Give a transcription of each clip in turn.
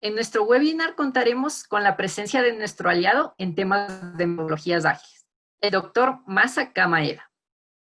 En nuestro webinar contaremos con la presencia de nuestro aliado en temas de metodologías ágiles, el doctor Masaka Maeda,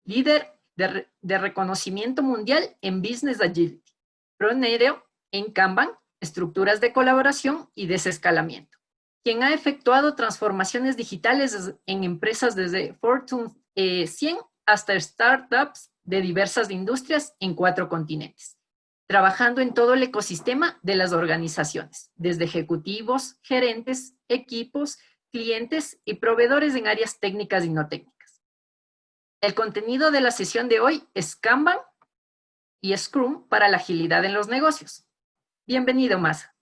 líder de reconocimiento mundial en Business Agility, pionero en Kanban, estructuras de colaboración y desescalamiento, quien ha efectuado transformaciones digitales en empresas desde Fortune 100 hasta startups de diversas industrias en 4 continentes, trabajando en todo el ecosistema de las organizaciones, desde ejecutivos, gerentes, equipos, clientes y proveedores en áreas técnicas y no técnicas. El contenido de la sesión de hoy es Kanban y Scrum para la agilidad en los negocios. Bienvenido, Masa.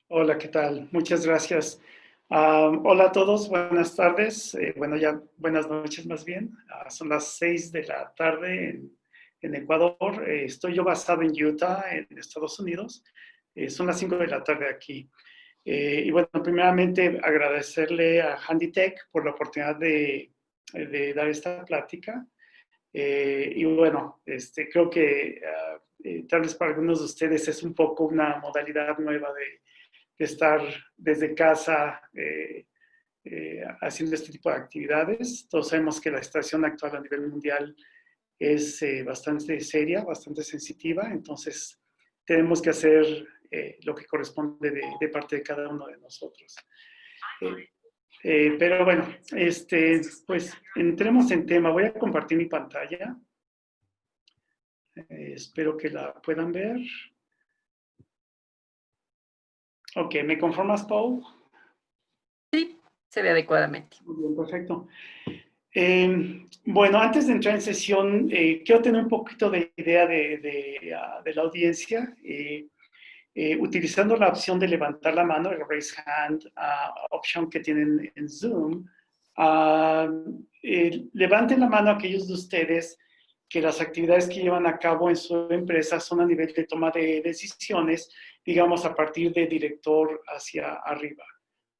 Hola, ¿qué tal? Muchas gracias. Hola a todos, buenas tardes. Bueno, ya buenas noches más bien. Son las 6 de la tarde en Ecuador. Estoy yo basado en Utah, en Estados Unidos. Son las 5 de la tarde aquí. Y bueno, primeramente agradecerle a HandyTech por la oportunidad de dar esta plática. Y bueno, creo que tal vez para algunos de ustedes es un poco una modalidad nueva de estar desde casa haciendo este tipo de actividades. Todos sabemos que la situación actual a nivel mundial es bastante seria, bastante sensitiva, entonces tenemos que hacer lo que corresponde de parte de cada uno de nosotros. Pero bueno, pues entremos en tema. Voy a compartir mi pantalla. Espero que la puedan ver. Ok, ¿me conformas, Paul? Sí, se ve adecuadamente. Muy bien, perfecto. Bueno, antes de entrar en sesión, quiero tener un poquito de idea de la audiencia, utilizando la opción de levantar la mano, el raise hand, opción que tienen en Zoom. Levanten la mano aquellos de ustedes que las actividades que llevan a cabo en su empresa son a nivel de toma de decisiones, digamos, a partir de director hacia arriba.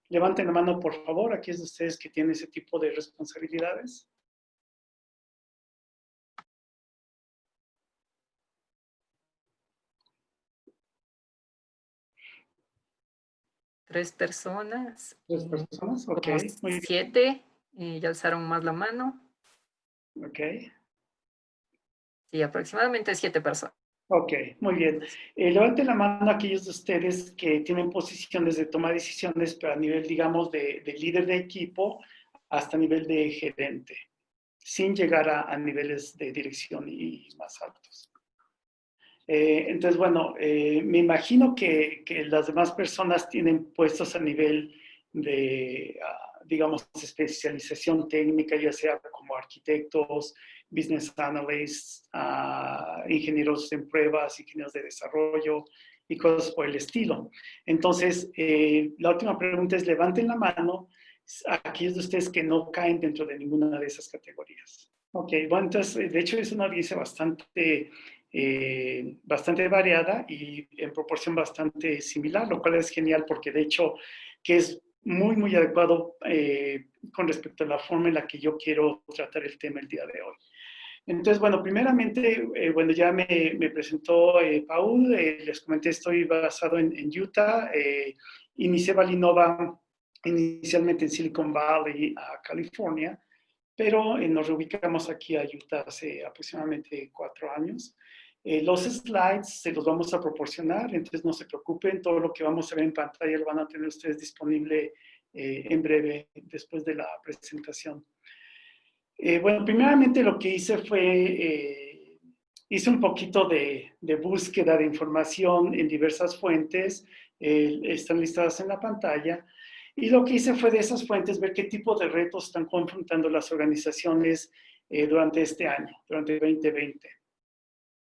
Levanten la mano, por favor, aquellos de ustedes que tienen ese tipo de responsabilidades. Tres personas. 3 personas, ok, muy bien. 7, ya alzaron más la mano. Ok. Sí, aproximadamente 7 personas. Ok, muy bien. Levanten la mano aquellos de ustedes que tienen posiciones de toma de decisiones, pero a nivel, digamos, de líder de equipo hasta nivel de gerente, sin llegar a niveles de dirección y más altos. Entonces, bueno, me imagino que las demás personas tienen puestos a nivel de, digamos, especialización técnica, ya sea como arquitectos, business analysts, ingenieros en pruebas, ingenieros de desarrollo y cosas por el estilo. Entonces, la última pregunta es, levanten la mano a aquellos de ustedes que no caen dentro de ninguna de esas categorías. Ok, bueno, entonces, de hecho, es una audiencia bastante variada y en proporción bastante similar, lo cual es genial porque de hecho que es muy, muy adecuado con respecto a la forma en la que yo quiero tratar el tema el día de hoy. Entonces, bueno, primeramente, bueno, ya me presentó Paul, les comenté, estoy basado en Utah, inicié Valinova inicialmente en Silicon Valley, California, pero nos reubicamos aquí a Utah hace aproximadamente 4 años. Los slides se los vamos a proporcionar, entonces no se preocupen, todo lo que vamos a ver en pantalla lo van a tener ustedes disponible en breve después de la presentación. Bueno, primeramente lo que hice fue, hice un poquito de búsqueda de información en diversas fuentes, están listadas en la pantalla, y lo que hice fue de esas fuentes ver qué tipo de retos están confrontando las organizaciones durante este año, durante el 2020.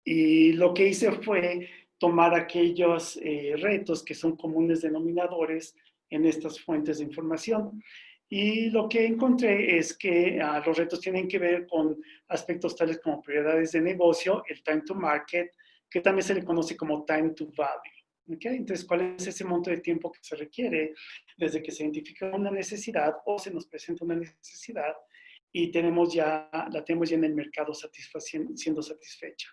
Y lo que hice fue tomar aquellos retos que son comunes denominadores en estas fuentes de información. Y lo que encontré es que los retos tienen que ver con aspectos tales como prioridades de negocio, el time to market, que también se le conoce como time to value. ¿Okay? Entonces, ¿cuál es ese monto de tiempo que se requiere desde que se identifica una necesidad o se nos presenta una necesidad y la tenemos ya en el mercado siendo satisfecha?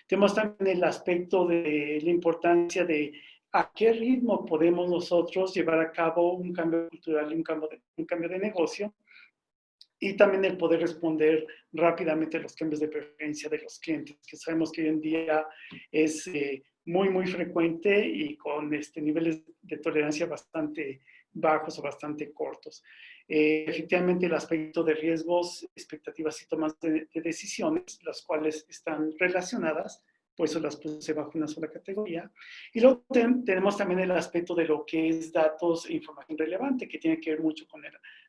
Tenemos también el aspecto de la importancia de a qué ritmo podemos nosotros llevar a cabo un cambio cultural y un cambio de negocio, y también el poder responder rápidamente a los cambios de preferencia de los clientes, que sabemos que hoy en día es muy, muy frecuente y con niveles de tolerancia bastante bajos o bastante cortos. Efectivamente, el aspecto de riesgos, expectativas y tomas de decisiones, las cuales están relacionadas, por eso las puse bajo una sola categoría. Y luego tenemos también el aspecto de lo que es datos e información relevante, que tiene que ver mucho con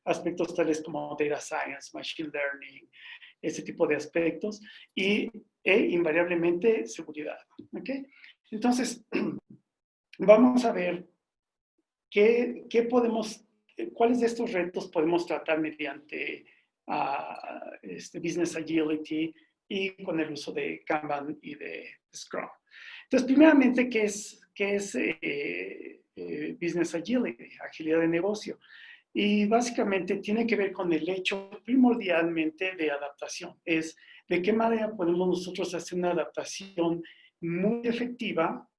aspectos tales como data science, machine learning, ese tipo de aspectos, e invariablemente seguridad. ¿Okay? Entonces, vamos a ver cuáles de estos retos podemos tratar mediante Business Agility y con el uso de Kanban y de Scrum. Entonces, primeramente, ¿qué es Business Agility? Agilidad de negocio. Y básicamente tiene que ver con el hecho primordialmente de adaptación. Es de qué manera podemos nosotros hacer una adaptación muy efectiva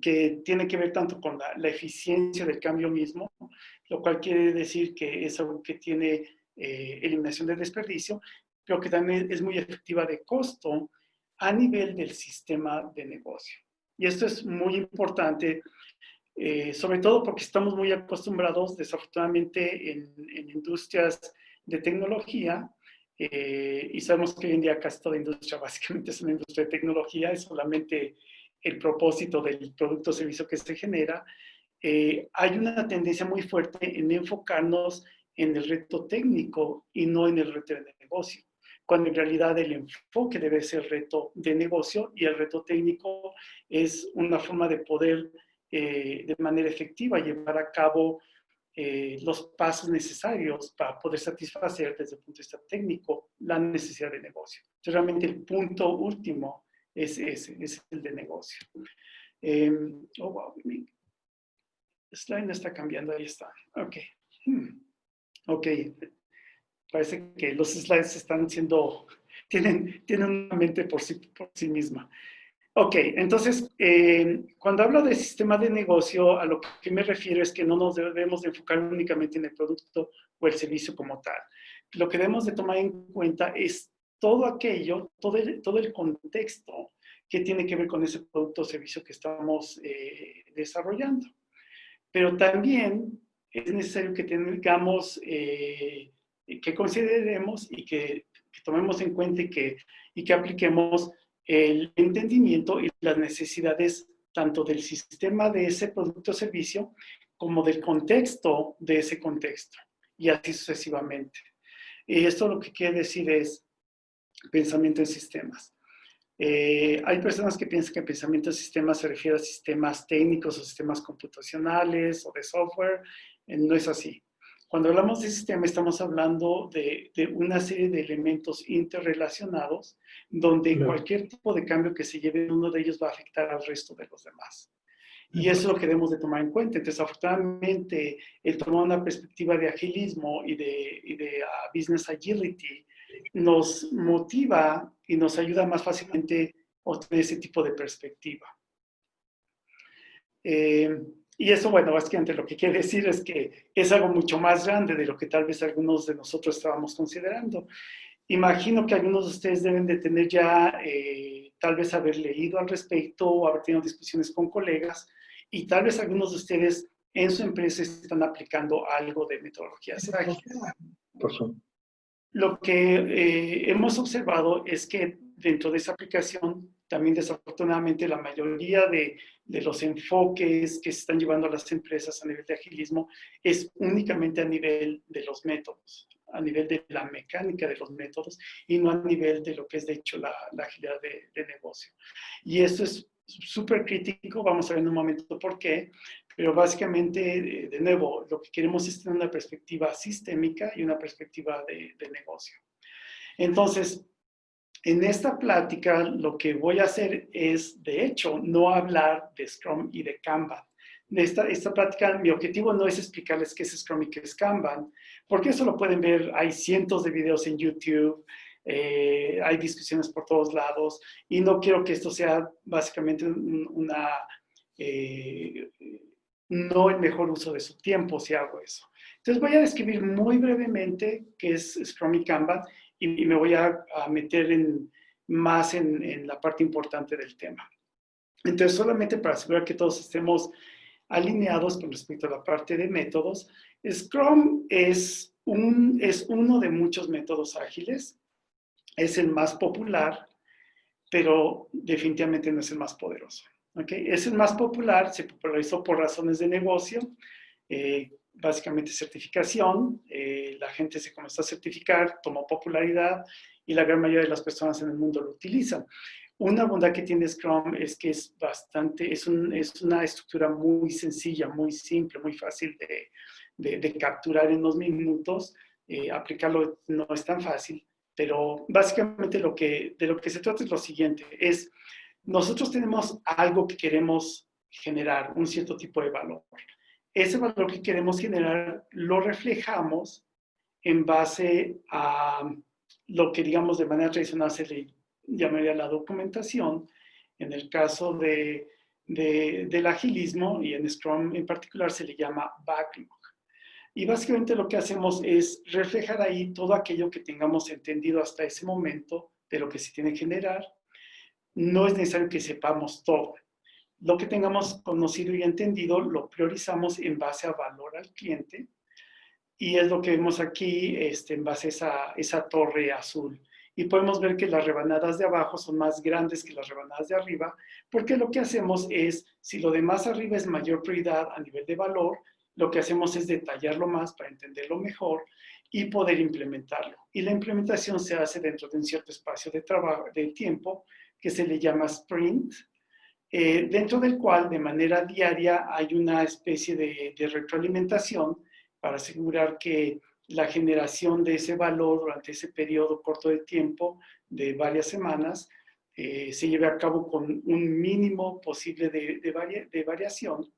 que tiene que ver tanto con la eficiencia del cambio mismo, lo cual quiere decir que es algo que tiene eliminación de desperdicio, pero que también es muy efectiva de costo a nivel del sistema de negocio. Y esto es muy importante, sobre todo porque estamos muy acostumbrados, desafortunadamente, en industrias de tecnología, y sabemos que hoy en día casi toda industria básicamente es una industria de tecnología, es solamente el propósito del producto o servicio que se genera. Hay una tendencia muy fuerte en enfocarnos en el reto técnico y no en el reto de negocio, cuando en realidad el enfoque debe ser reto de negocio y el reto técnico es una forma de poder de manera efectiva llevar a cabo los pasos necesarios para poder satisfacer desde el punto de vista técnico la necesidad de negocio. Entonces, realmente el punto último es el de negocio. Wow, mi slide no está cambiando, ahí está. Ok. Ok, parece que los slides están tienen una mente por sí misma. Ok, entonces, cuando hablo de sistema de negocio, a lo que me refiero es que no nos debemos de enfocar únicamente en el producto o el servicio como tal. Lo que debemos de tomar en cuenta es todo aquello, todo el contexto que tiene que ver con ese producto o servicio que estamos desarrollando. Pero también es necesario que tengamos, que consideremos y que tomemos en cuenta y que apliquemos el entendimiento y las necesidades tanto del sistema de ese producto o servicio como del contexto de ese contexto, y así sucesivamente. Y esto lo que quiere decir es pensamiento en sistemas. Hay personas que piensan que el pensamiento en sistemas se refiere a sistemas técnicos o sistemas computacionales o de software. No es así. Cuando hablamos de sistema, estamos hablando de una serie de elementos interrelacionados donde cualquier tipo de cambio que se lleve en uno de ellos va a afectar al resto de los demás. Y eso es lo que debemos de tomar en cuenta. Entonces, afortunadamente, el tomar una perspectiva de agilismo y de business agility nos motiva y nos ayuda más fácilmente a obtener ese tipo de perspectiva. Y eso, bueno, básicamente lo que quiere decir es que es algo mucho más grande de lo que tal vez algunos de nosotros estábamos considerando. Imagino que algunos de ustedes deben de tener ya, tal vez haber leído al respecto o haber tenido discusiones con colegas, y tal vez algunos de ustedes en su empresa están aplicando algo de metodologías ágiles. Lo que hemos observado es que dentro de esa aplicación, también desafortunadamente la mayoría de los enfoques que se están llevando a las empresas a nivel de agilismo es únicamente a nivel de los métodos, a nivel de la mecánica de los métodos y no a nivel de lo que es de hecho la agilidad de negocio. Y esto es súper crítico, vamos a ver en un momento por qué, pero básicamente, de nuevo, lo que queremos es tener una perspectiva sistémica y una perspectiva de negocio. Entonces, en esta plática lo que voy a hacer es, de hecho, no hablar de Scrum y de Kanban. Esta plática, mi objetivo no es explicarles qué es Scrum y qué es Kanban, porque eso lo pueden ver, hay cientos de videos en YouTube, hay discusiones por todos lados, y no quiero que esto sea básicamente una no el mejor uso de su tiempo si hago eso. Entonces voy a describir muy brevemente qué es Scrum y Kanban y me voy a meter más en la parte importante del tema. Entonces, solamente para asegurar que todos estemos alineados con respecto a la parte de métodos, Scrum es uno de muchos métodos ágiles, es el más popular, pero definitivamente no es el más poderoso. ¿Okay? Es el más popular, se popularizó por razones de negocio, básicamente certificación, la gente se comenzó a certificar, tomó popularidad y la gran mayoría de las personas en el mundo lo utilizan. Una bondad que tiene Scrum es que es una estructura muy sencilla, muy simple, muy fácil de capturar en 2 minutos. Aplicarlo no es tan fácil, pero básicamente de lo que se trata es lo siguiente, nosotros tenemos algo que queremos generar, un cierto tipo de valor. Ese valor que queremos generar lo reflejamos en base a lo que, digamos, de manera tradicional se le llamaría la documentación. En el caso del agilismo y en Scrum en particular se le llama backlog. Y básicamente lo que hacemos es reflejar ahí todo aquello que tengamos entendido hasta ese momento de lo que se tiene que generar. No es necesario que sepamos todo. Lo que tengamos conocido y entendido lo priorizamos en base a valor al cliente y es lo que vemos aquí en base a esa torre azul. Y podemos ver que las rebanadas de abajo son más grandes que las rebanadas de arriba, porque lo que hacemos es, si lo de más arriba es mayor prioridad a nivel de valor, lo que hacemos es detallarlo más para entenderlo mejor y poder implementarlo. Y la implementación se hace dentro de un cierto espacio de trabajo, de tiempo, que se le llama sprint, dentro del cual de manera diaria hay una especie de retroalimentación para asegurar que la generación de ese valor durante ese periodo corto de tiempo de varias semanas se lleve a cabo con un mínimo posible de variación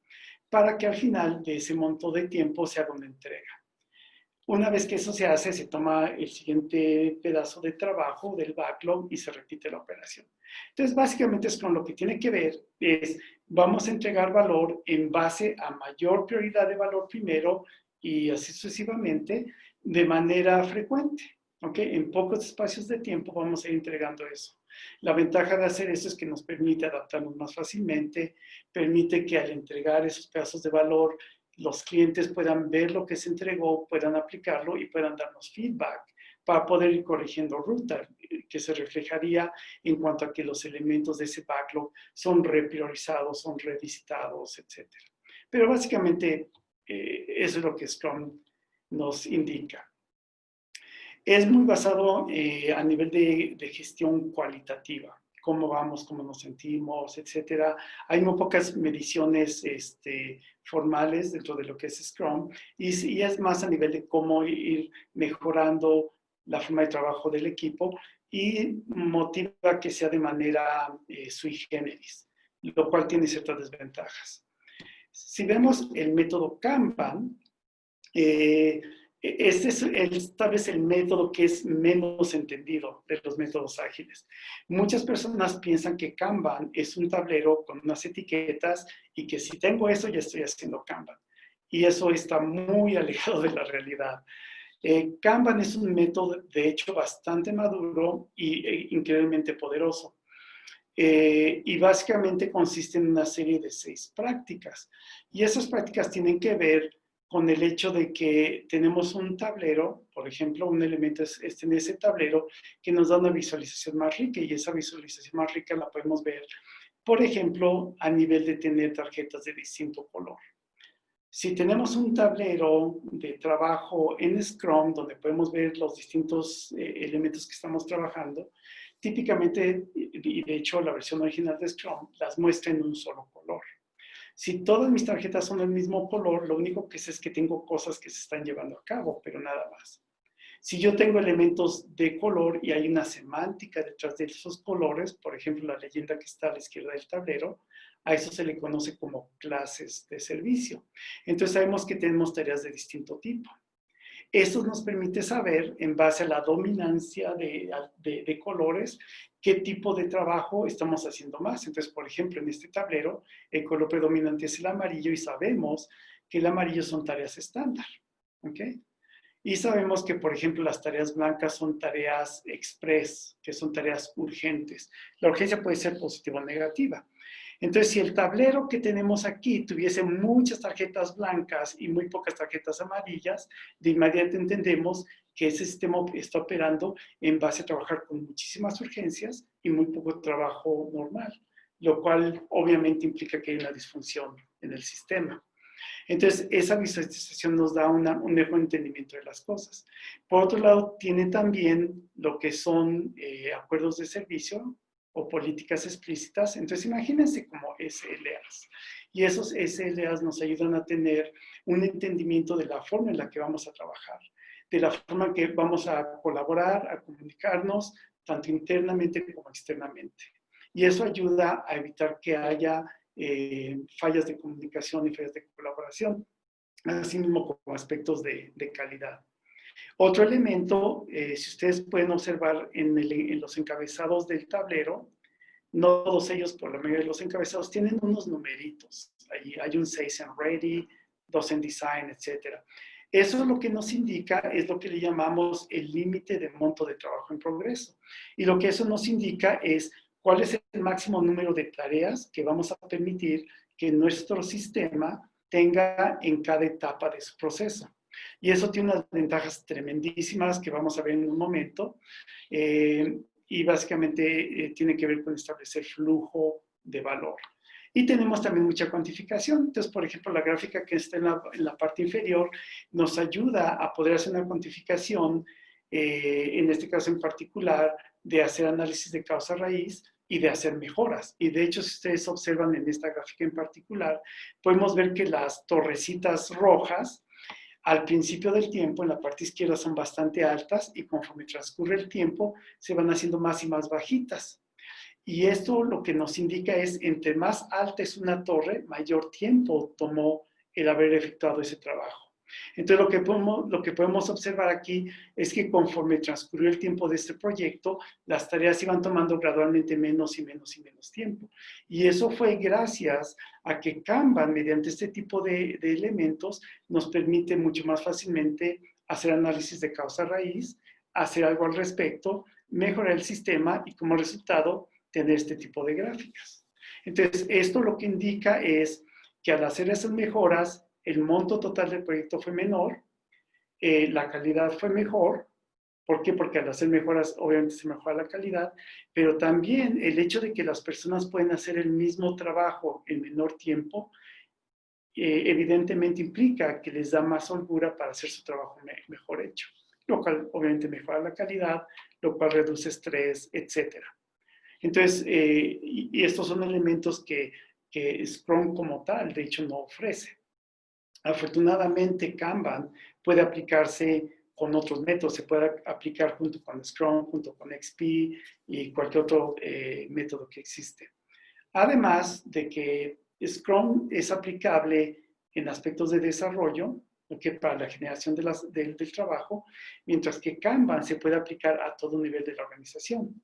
para que al final de ese monto de tiempo se haga una entrega. Una vez que eso se hace, se toma el siguiente pedazo de trabajo del backlog y se repite la operación. Entonces, básicamente es con lo que tiene que ver es, vamos a entregar valor en base a mayor prioridad de valor primero y así sucesivamente de manera frecuente. ¿Okay? En pocos espacios de tiempo vamos a ir entregando eso. La ventaja de hacer eso es que nos permite adaptarnos más fácilmente, permite que al entregar esos pedazos de valor los clientes puedan ver lo que se entregó, puedan aplicarlo y puedan darnos feedback para poder ir corrigiendo ruta, que se reflejaría en cuanto a que los elementos de ese backlog son repriorizados, son revisitados, etc. Pero básicamente eso es lo que Scrum nos indica. Es muy basado a nivel de gestión cualitativa, cómo vamos, cómo nos sentimos, etcétera. Hay muy pocas mediciones formales dentro de lo que es Scrum y es más a nivel de cómo ir mejorando la forma de trabajo del equipo y motiva que sea de manera sui generis, lo cual tiene ciertas desventajas. Si vemos el método Kanban, este es tal vez el método que es menos entendido de los métodos ágiles. Muchas personas piensan que Kanban es un tablero con unas etiquetas y que si tengo eso ya estoy haciendo Kanban. Y eso está muy alejado de la realidad. Kanban es un método, de hecho, bastante maduro e increíblemente poderoso. Y básicamente consiste en una serie de 6 prácticas. Y esas prácticas tienen que ver con el hecho de que tenemos un tablero, por ejemplo, un elemento es en ese tablero que nos da una visualización más rica y esa visualización más rica la podemos ver, por ejemplo, a nivel de tener tarjetas de distinto color. Si tenemos un tablero de trabajo en Scrum donde podemos ver los distintos elementos que estamos trabajando, típicamente, y de hecho la versión original de Scrum, las muestra en un solo color. Si todas mis tarjetas son del mismo color, lo único que sé es que tengo cosas que se están llevando a cabo, pero nada más. Si yo tengo elementos de color y hay una semántica detrás de esos colores, por ejemplo, la leyenda que está a la izquierda del tablero, a eso se le conoce como clases de servicio. Entonces sabemos que tenemos tareas de distinto tipo. Eso nos permite saber, en base a la dominancia de colores, qué tipo de trabajo estamos haciendo más. Entonces, por ejemplo, en este tablero, el color predominante es el amarillo y sabemos que el amarillo son tareas estándar. ¿Ok? Y sabemos que, por ejemplo, las tareas blancas son tareas express, que son tareas urgentes. La urgencia puede ser positiva o negativa. Entonces, si el tablero que tenemos aquí tuviese muchas tarjetas blancas y muy pocas tarjetas amarillas, de inmediato entendemos que ese sistema está operando en base a trabajar con muchísimas urgencias y muy poco trabajo normal, lo cual obviamente implica que hay una disfunción en el sistema. Entonces, esa visualización nos da un mejor entendimiento de las cosas. Por otro lado, tiene también lo que son acuerdos de servicio o políticas explícitas. Entonces, imagínense como SLAs. Y esos SLAs nos ayudan a tener un entendimiento de la forma en la que vamos a trabajar, de la forma en que vamos a colaborar, a comunicarnos, tanto internamente como externamente. Y eso ayuda a evitar que haya fallas de comunicación y fallas de colaboración, así mismo como aspectos de calidad. Otro elemento, si ustedes pueden observar en los encabezados del tablero, no todos ellos, por la mayoría de los encabezados, tienen unos numeritos. Ahí hay un 6 en Ready, 2 en Design, etc. Eso lo que nos indica es lo que le llamamos el límite de monto de trabajo en progreso. Y lo que eso nos indica es cuál es el máximo número de tareas que vamos a permitir que nuestro sistema tenga en cada etapa de su proceso. Y eso tiene unas ventajas tremendísimas que vamos a ver en un momento. Y básicamente tiene que ver con establecer flujo de valor. Y tenemos también mucha cuantificación. Entonces, por ejemplo, la gráfica que está en la parte inferior nos ayuda a poder hacer una cuantificación, en este caso en particular, de hacer análisis de causa raíz y de hacer mejoras. Y de hecho, si ustedes observan en esta gráfica en particular, podemos ver que las torrecitas rojas al principio del tiempo, en la parte izquierda, son bastante altas y conforme transcurre el tiempo, se van haciendo más y más bajitas. Y esto lo que nos indica es, entre más alta es una torre, mayor tiempo tomó el haber efectuado ese trabajo. Entonces, lo que podemos observar aquí es que conforme transcurrió el tiempo de este proyecto, las tareas iban tomando gradualmente menos y menos y menos tiempo. Y eso fue gracias a que Kanban, mediante este tipo de elementos, nos permite mucho más fácilmente hacer análisis de causa raíz, hacer algo al respecto, mejorar el sistema y como resultado tener este tipo de gráficas. Entonces, esto lo que indica es que al hacer esas mejoras, el monto total del proyecto fue menor, la calidad fue mejor. ¿Por qué? Porque al hacer mejoras, obviamente se mejora la calidad, pero también el hecho de que las personas pueden hacer el mismo trabajo en menor tiempo, evidentemente implica que les da más holgura para hacer su trabajo mejor hecho, lo cual obviamente mejora la calidad, lo cual reduce estrés, etc. Entonces, y estos son elementos que Scrum como tal, de hecho, no ofrece. Afortunadamente, Kanban puede aplicarse con otros métodos, se puede aplicar junto con Scrum, junto con XP y cualquier otro método que existe. Además de que Scrum es aplicable en aspectos de desarrollo, ¿okay? Para la generación del trabajo, mientras que Kanban se puede aplicar a todo nivel de la organización.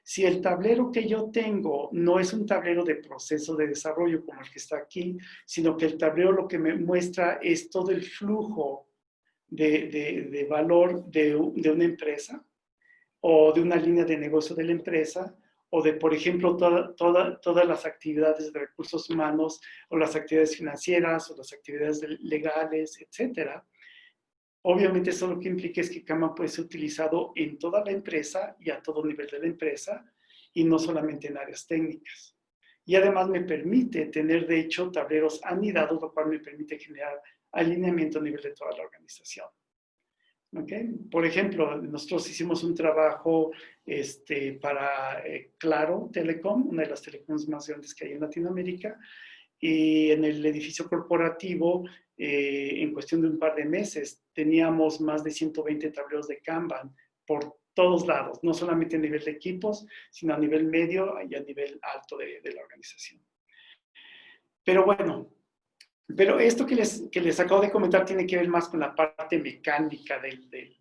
Si el tablero que yo tengo no es un tablero de proceso de desarrollo como el que está aquí, sino que el tablero lo que me muestra es todo el flujo de valor de una empresa o de una línea de negocio de la empresa o de, por ejemplo, todas las actividades de recursos humanos o las actividades financieras o las actividades legales, etcétera. Obviamente eso lo que implica es que Kanban puede ser utilizado en toda la empresa y a todo nivel de la empresa y no solamente en áreas técnicas. Y además me permite tener, de hecho, tableros anidados, lo cual me permite generar alineamiento a nivel de toda la organización. ¿Okay? Por ejemplo, nosotros hicimos un trabajo para Claro Telecom, una de las telecoms más grandes que hay en Latinoamérica, y en el edificio corporativo, en cuestión de un par de meses, teníamos más de 120 tableros de Kanban por todos lados, no solamente a nivel de equipos, sino a nivel medio y a nivel alto de la organización. Pero bueno, Pero esto que les acabo de comentar tiene que ver más con la parte mecánica de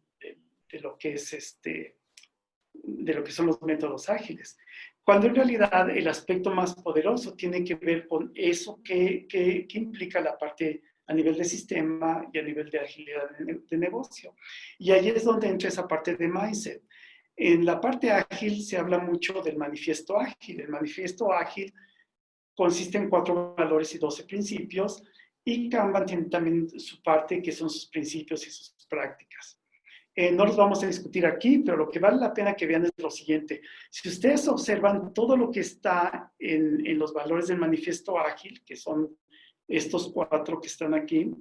lo que es de lo que son los métodos ágiles. Cuando en realidad el aspecto más poderoso tiene que ver con eso que implica la parte a nivel de sistema y a nivel de agilidad de negocio. Y ahí es donde entra esa parte de mindset. En la parte ágil se habla mucho del manifiesto ágil. El manifiesto ágil consiste en 4 valores y 12 principios, y Kanban tiene también su parte que son sus principios y sus prácticas. No los vamos a discutir aquí, pero lo que vale la pena que vean es lo siguiente. Si ustedes observan todo lo que está en los valores del manifiesto ágil, que son estos 4 que están aquí,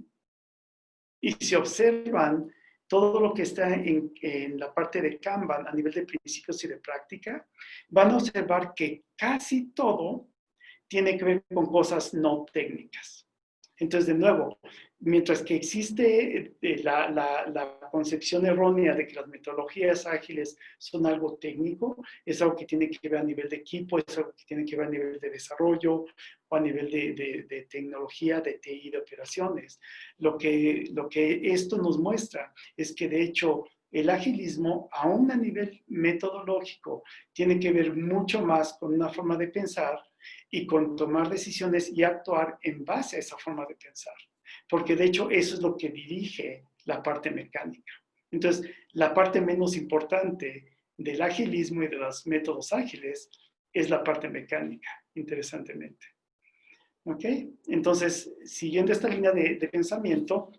y si observan todo lo que está en la parte de Kanban a nivel de principios y de práctica, van a observar que casi todo tiene que ver con cosas no técnicas. Entonces, de nuevo, mientras que existe la concepción errónea de que las metodologías ágiles son algo técnico, es algo que tiene que ver a nivel de equipo, es algo que tiene que ver a nivel de desarrollo o a nivel de tecnología, de TI, de operaciones. Lo que esto nos muestra es que, de hecho, el agilismo, aún a nivel metodológico, tiene que ver mucho más con una forma de pensar y con tomar decisiones y actuar en base a esa forma de pensar. Porque de hecho eso es lo que dirige la parte mecánica. Entonces, la parte menos importante del agilismo y de los métodos ágiles es la parte mecánica, interesantemente. ¿Ok? Entonces, siguiendo esta línea de pensamiento,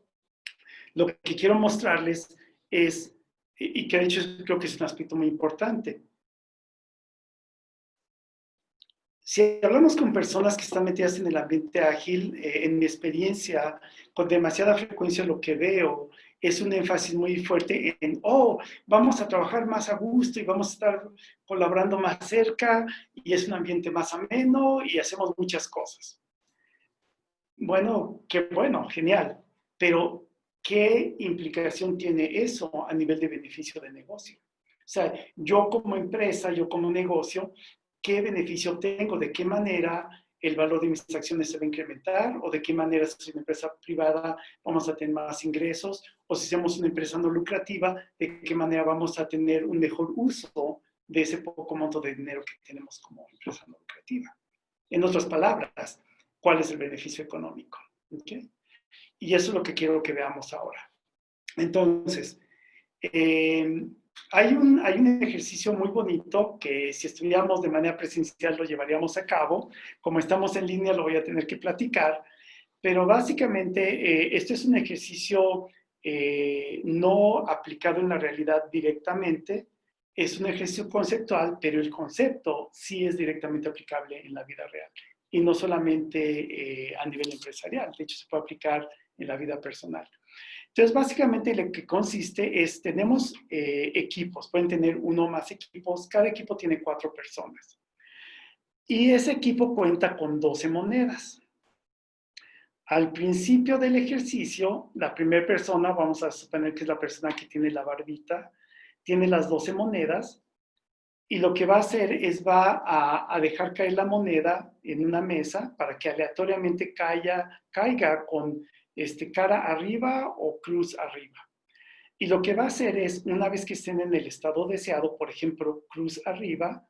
lo que quiero mostrarles es, y que de hecho creo que es un aspecto muy importante, si hablamos con personas que están metidas en el ambiente ágil, en mi experiencia, con demasiada frecuencia lo que veo es un énfasis muy fuerte en, oh, vamos a trabajar más a gusto y vamos a estar colaborando más cerca y es un ambiente más ameno y hacemos muchas cosas. Bueno, qué bueno, genial, pero ¿qué implicación tiene eso a nivel de beneficio de negocio? O sea, yo como empresa, yo como negocio, ¿qué beneficio tengo? ¿De qué manera el valor de mis acciones se va a incrementar? ¿O de qué manera, si soy una empresa privada, vamos a tener más ingresos? ¿O si somos una empresa no lucrativa, de qué manera vamos a tener un mejor uso de ese poco monto de dinero que tenemos como empresa no lucrativa? En otras palabras, ¿cuál es el beneficio económico? ¿Okay? Y eso es lo que quiero que veamos ahora. Entonces, hay un ejercicio muy bonito que si estudiamos de manera presencial lo llevaríamos a cabo. Como estamos en línea lo voy a tener que platicar, pero básicamente esto es un ejercicio no aplicado en la realidad directamente, es un ejercicio conceptual, pero el concepto sí es directamente aplicable en la vida real y no solamente a nivel empresarial, de hecho se puede aplicar en la vida personal. Entonces, básicamente lo que consiste es, tenemos equipos, pueden tener uno o más equipos, cada equipo tiene 4 personas. Y ese equipo cuenta con 12 monedas. Al principio del ejercicio, la primera persona, vamos a suponer que es la persona que tiene la barbita, tiene las 12 monedas y lo que va a hacer es a dejar caer la moneda en una mesa para que aleatoriamente caiga con cara arriba o cruz arriba. Y lo que va a hacer es, una vez que estén en el estado deseado, por ejemplo, cruz arriba,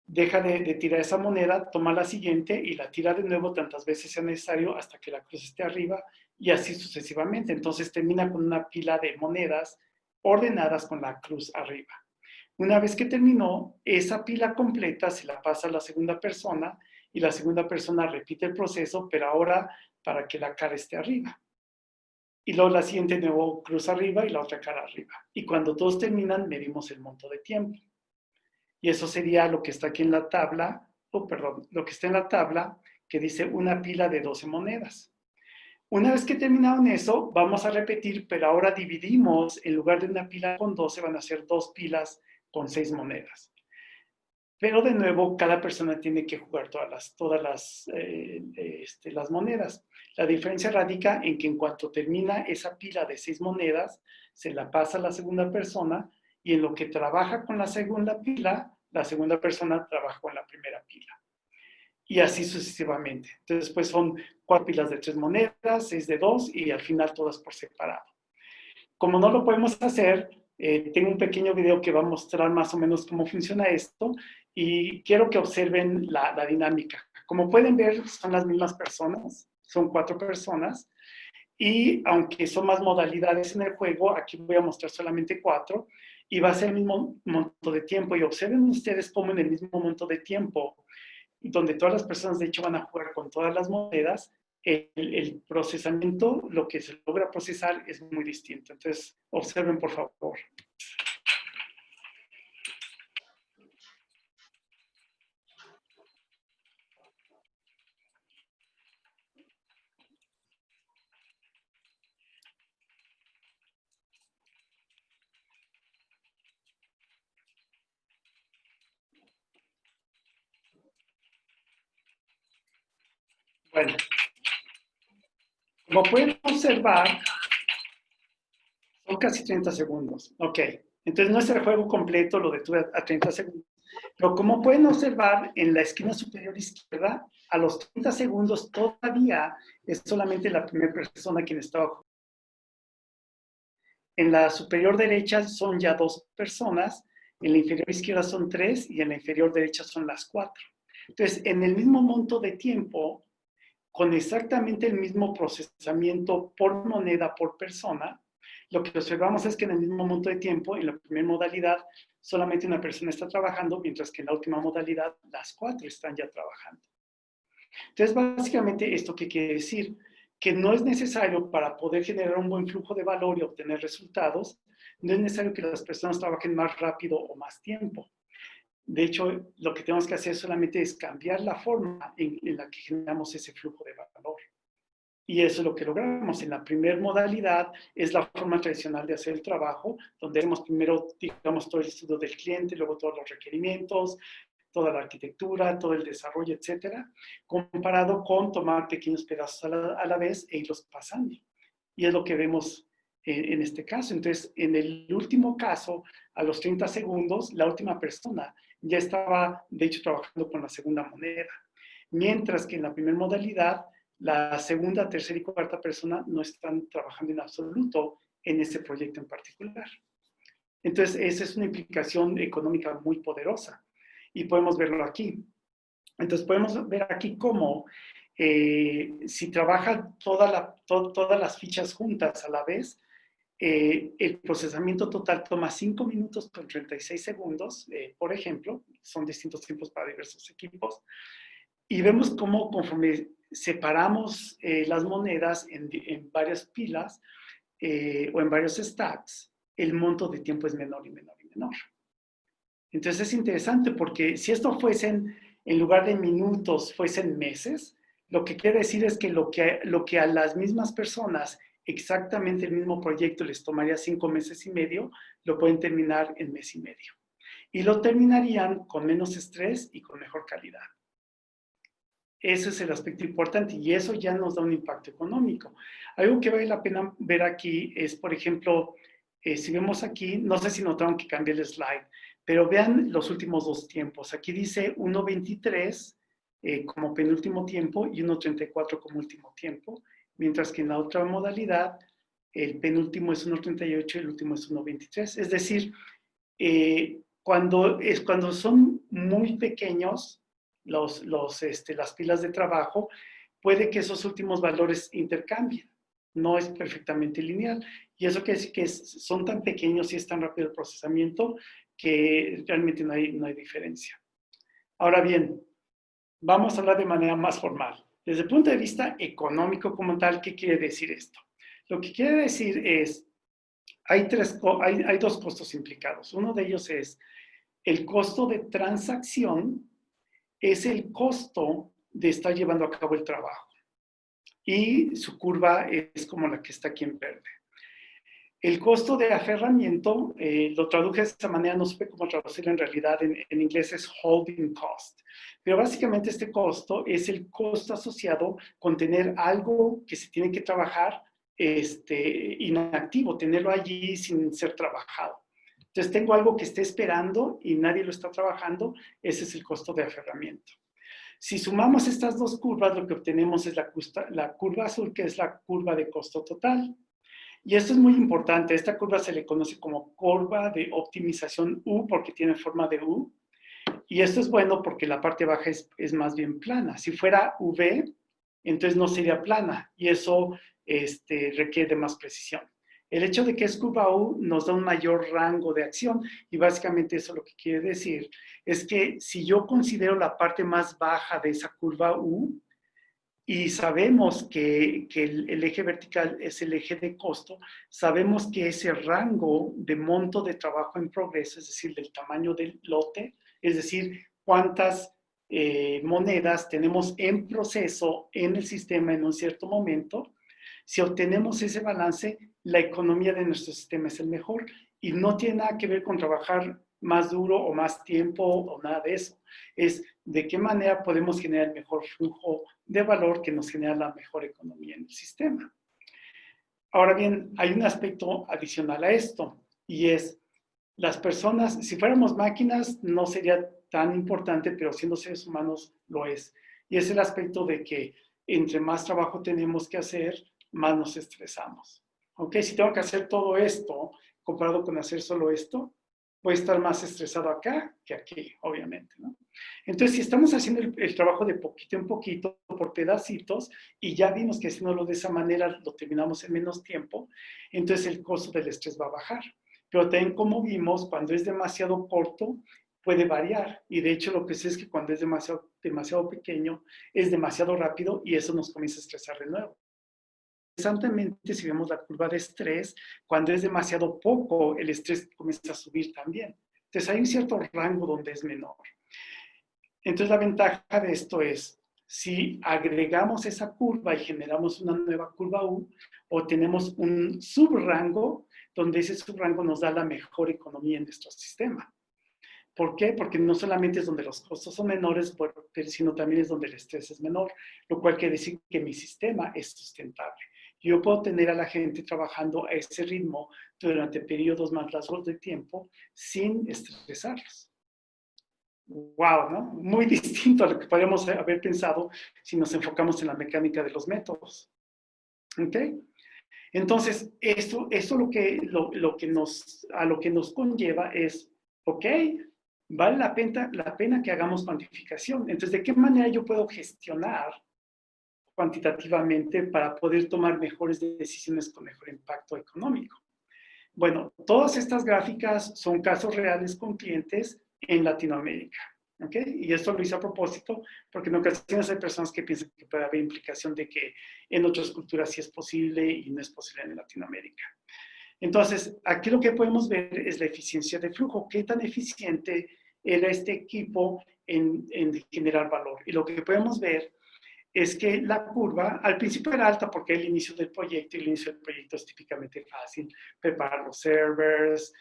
deja de tirar esa moneda, toma la siguiente y la tira de nuevo tantas veces sea necesario hasta que la cruz esté arriba y así sucesivamente. Entonces termina con una pila de monedas ordenadas con la cruz arriba. Una vez que terminó, esa pila completa se la pasa a la segunda persona y la segunda persona repite el proceso, pero ahora para que la cara esté arriba. Y luego la siguiente nuevo cruz arriba y la otra cara arriba. Y cuando todos terminan, medimos el monto de tiempo. Y eso sería lo que está aquí en la tabla, perdón, lo que está en la tabla que dice una pila de 12 monedas. Una vez que terminaron eso, vamos a repetir, pero ahora dividimos, en lugar de una pila con 12, van a ser 2 pilas con 6 monedas. Pero de nuevo, cada persona tiene que jugar todas las monedas. La diferencia radica en que en cuanto termina esa pila de 6 monedas, se la pasa a la segunda persona y en lo que trabaja con la segunda pila, la segunda persona trabaja con la primera pila. y así sucesivamente. Entonces, pues son 4 pilas de 3 monedas, 6 de 2 y al final todas por separado. Como no lo podemos hacer, tengo un pequeño video que va a mostrar más o menos cómo funciona esto y quiero que observen la dinámica. Como pueden ver, son las mismas personas, son 4 personas y aunque son más modalidades en el juego, aquí voy a mostrar solamente 4 y va a ser el mismo monto de tiempo. Y observen ustedes cómo en el mismo monto de tiempo, donde todas las personas de hecho van a jugar con todas las monedas, el procesamiento, lo que se logra procesar es muy distinto. Entonces, observen por favor. Bueno, como pueden observar, son casi 30 segundos. Ok, entonces no es el juego completo, lo detuve a 30 segundos. Pero como pueden observar, en la esquina superior izquierda, a los 30 segundos todavía es solamente la primera persona quien estaba jugando. En la superior derecha son ya 2 personas, en la inferior izquierda son 3 y en la inferior derecha son las 4. Entonces, en el mismo monto de tiempo, con exactamente el mismo procesamiento por moneda por persona, lo que observamos es que en el mismo monto de tiempo, en la primera modalidad, solamente una persona está trabajando, mientras que en la última modalidad, las 4 están ya trabajando. Entonces, básicamente, ¿esto qué quiere decir? Que no es necesario para poder generar un buen flujo de valor y obtener resultados, no es necesario que las personas trabajen más rápido o más tiempo. De hecho, lo que tenemos que hacer solamente es cambiar la forma en la que generamos ese flujo de valor. Y eso es lo que logramos. En la primera modalidad es la forma tradicional de hacer el trabajo, donde hacemos primero, digamos, todo el estudio del cliente, luego todos los requerimientos, toda la arquitectura, todo el desarrollo, etcétera, comparado con tomar pequeños pedazos a la vez e irlos pasando. Y es lo que vemos en este caso. Entonces, en el último caso, a los 30 segundos, la última persona ya estaba, de hecho, trabajando con la segunda moneda. Mientras que en la primera modalidad, la segunda, tercera y cuarta persona no están trabajando en absoluto en ese proyecto en particular. Entonces, esa es una implicación económica muy poderosa y podemos verlo aquí. Entonces, podemos ver aquí cómo si trabajan todas las fichas juntas a la vez, el procesamiento total toma 5 minutos con 36 segundos, por ejemplo, son distintos tiempos para diversos equipos, y vemos cómo conforme separamos las monedas en varias pilas o en varios stacks, el monto de tiempo es menor y menor y menor. Entonces es interesante porque si esto fuesen, en lugar de minutos, fuesen meses, lo que quiere decir es que lo que a las mismas personas exactamente el mismo proyecto les tomaría 5 meses y medio, lo pueden terminar en mes y medio. Y lo terminarían con menos estrés y con mejor calidad. Ese es el aspecto importante y eso ya nos da un impacto económico. Algo que vale la pena ver aquí es, por ejemplo, si vemos aquí, no sé si notaron que cambié el slide, pero vean los últimos 2 tiempos. Aquí dice 1.23 como penúltimo tiempo y 1.34 como último tiempo, mientras que en la otra modalidad el penúltimo es 1.38 y el último es 1.23. Es decir, cuando son muy pequeños las pilas de trabajo, puede que esos últimos valores intercambien. No es perfectamente lineal. Y eso quiere decir que son tan pequeños y es tan rápido el procesamiento que realmente no hay diferencia. Ahora bien, vamos a hablar de manera más formal. Desde el punto de vista económico como tal, ¿qué quiere decir esto? Lo que quiere decir es, hay 2 costos implicados. Uno de ellos es el costo de transacción, es el costo de estar llevando a cabo el trabajo. Y su curva es como la que está aquí en verde. El costo de aferramiento, lo traduje de esta manera, no supe cómo traducirlo en realidad, en inglés es holding cost. Pero básicamente este costo es el costo asociado con tener algo que se tiene que trabajar inactivo, tenerlo allí sin ser trabajado. Entonces tengo algo que esté esperando y nadie lo está trabajando, ese es el costo de aferramiento. Si sumamos estas dos curvas, lo que obtenemos es la curva azul, que es la curva de costo total. Y esto es muy importante. Esta curva se le conoce como curva de optimización U porque tiene forma de U. Y esto es bueno porque la parte baja es más bien plana. Si fuera V, entonces no sería plana. Y eso requiere de más precisión. El hecho de que es curva U nos da un mayor rango de acción. Y básicamente eso lo que quiere decir es que si yo considero la parte más baja de esa curva U, y sabemos que el eje vertical es el eje de costo, sabemos que ese rango de monto de trabajo en progreso, es decir, del tamaño del lote, es decir, cuántas monedas tenemos en proceso en el sistema en un cierto momento, si obtenemos ese balance, la economía de nuestro sistema es el mejor y no tiene nada que ver con trabajar más duro o más tiempo o nada de eso. Es de qué manera podemos generar el mejor flujo de valor que nos genera la mejor economía en el sistema. Ahora bien, hay un aspecto adicional a esto y es las personas, si fuéramos máquinas no sería tan importante, pero siendo seres humanos lo es. Y es el aspecto de que entre más trabajo tenemos que hacer, más nos estresamos. ¿Ok? Si tengo que hacer todo esto, comparado con hacer solo esto, voy a estar más estresado acá que aquí, obviamente, ¿no? Entonces, si estamos haciendo el trabajo de poquito en poquito, por pedacitos, y ya vimos que haciéndolo de esa manera lo terminamos en menos tiempo, entonces el costo del estrés va a bajar. Pero también, como vimos, cuando es demasiado corto, puede variar. Y de hecho, lo que sé es que cuando es demasiado pequeño, es demasiado rápido y eso nos comienza a estresar de nuevo. Interesantemente, si vemos la curva de estrés, cuando es demasiado poco, el estrés comienza a subir también. Entonces, hay un cierto rango donde es menor. Entonces, la ventaja de esto es, si agregamos esa curva y generamos una nueva curva U, o tenemos un subrango, donde ese subrango nos da la mejor economía en nuestro sistema. ¿Por qué? Porque no solamente es donde los costos son menores, sino también es donde el estrés es menor, lo cual quiere decir que mi sistema es sustentable. Yo puedo tener a la gente trabajando a ese ritmo durante periodos más largos de tiempo sin estresarlos. Wow, ¿no? Muy distinto a lo que podríamos haber pensado si nos enfocamos en la mecánica de los métodos. ¿Ok? Entonces, esto a lo que nos conlleva es, ok, vale la pena que hagamos cuantificación. Entonces, ¿de qué manera yo puedo gestionar cuantitativamente para poder tomar mejores decisiones con mejor impacto económico? Bueno, todas estas gráficas son casos reales con clientes en Latinoamérica. ¿Ok? Y esto lo hice a propósito porque en ocasiones hay personas que piensan que puede haber implicación de que en otras culturas sí es posible y no es posible en Latinoamérica. Entonces, aquí lo que podemos ver es la eficiencia de flujo. ¿Qué tan eficiente era este equipo en generar valor? Y lo que podemos ver es que la curva al principio era alta porque el inicio del proyecto, y el inicio del proyecto es típicamente fácil, preparar los servers,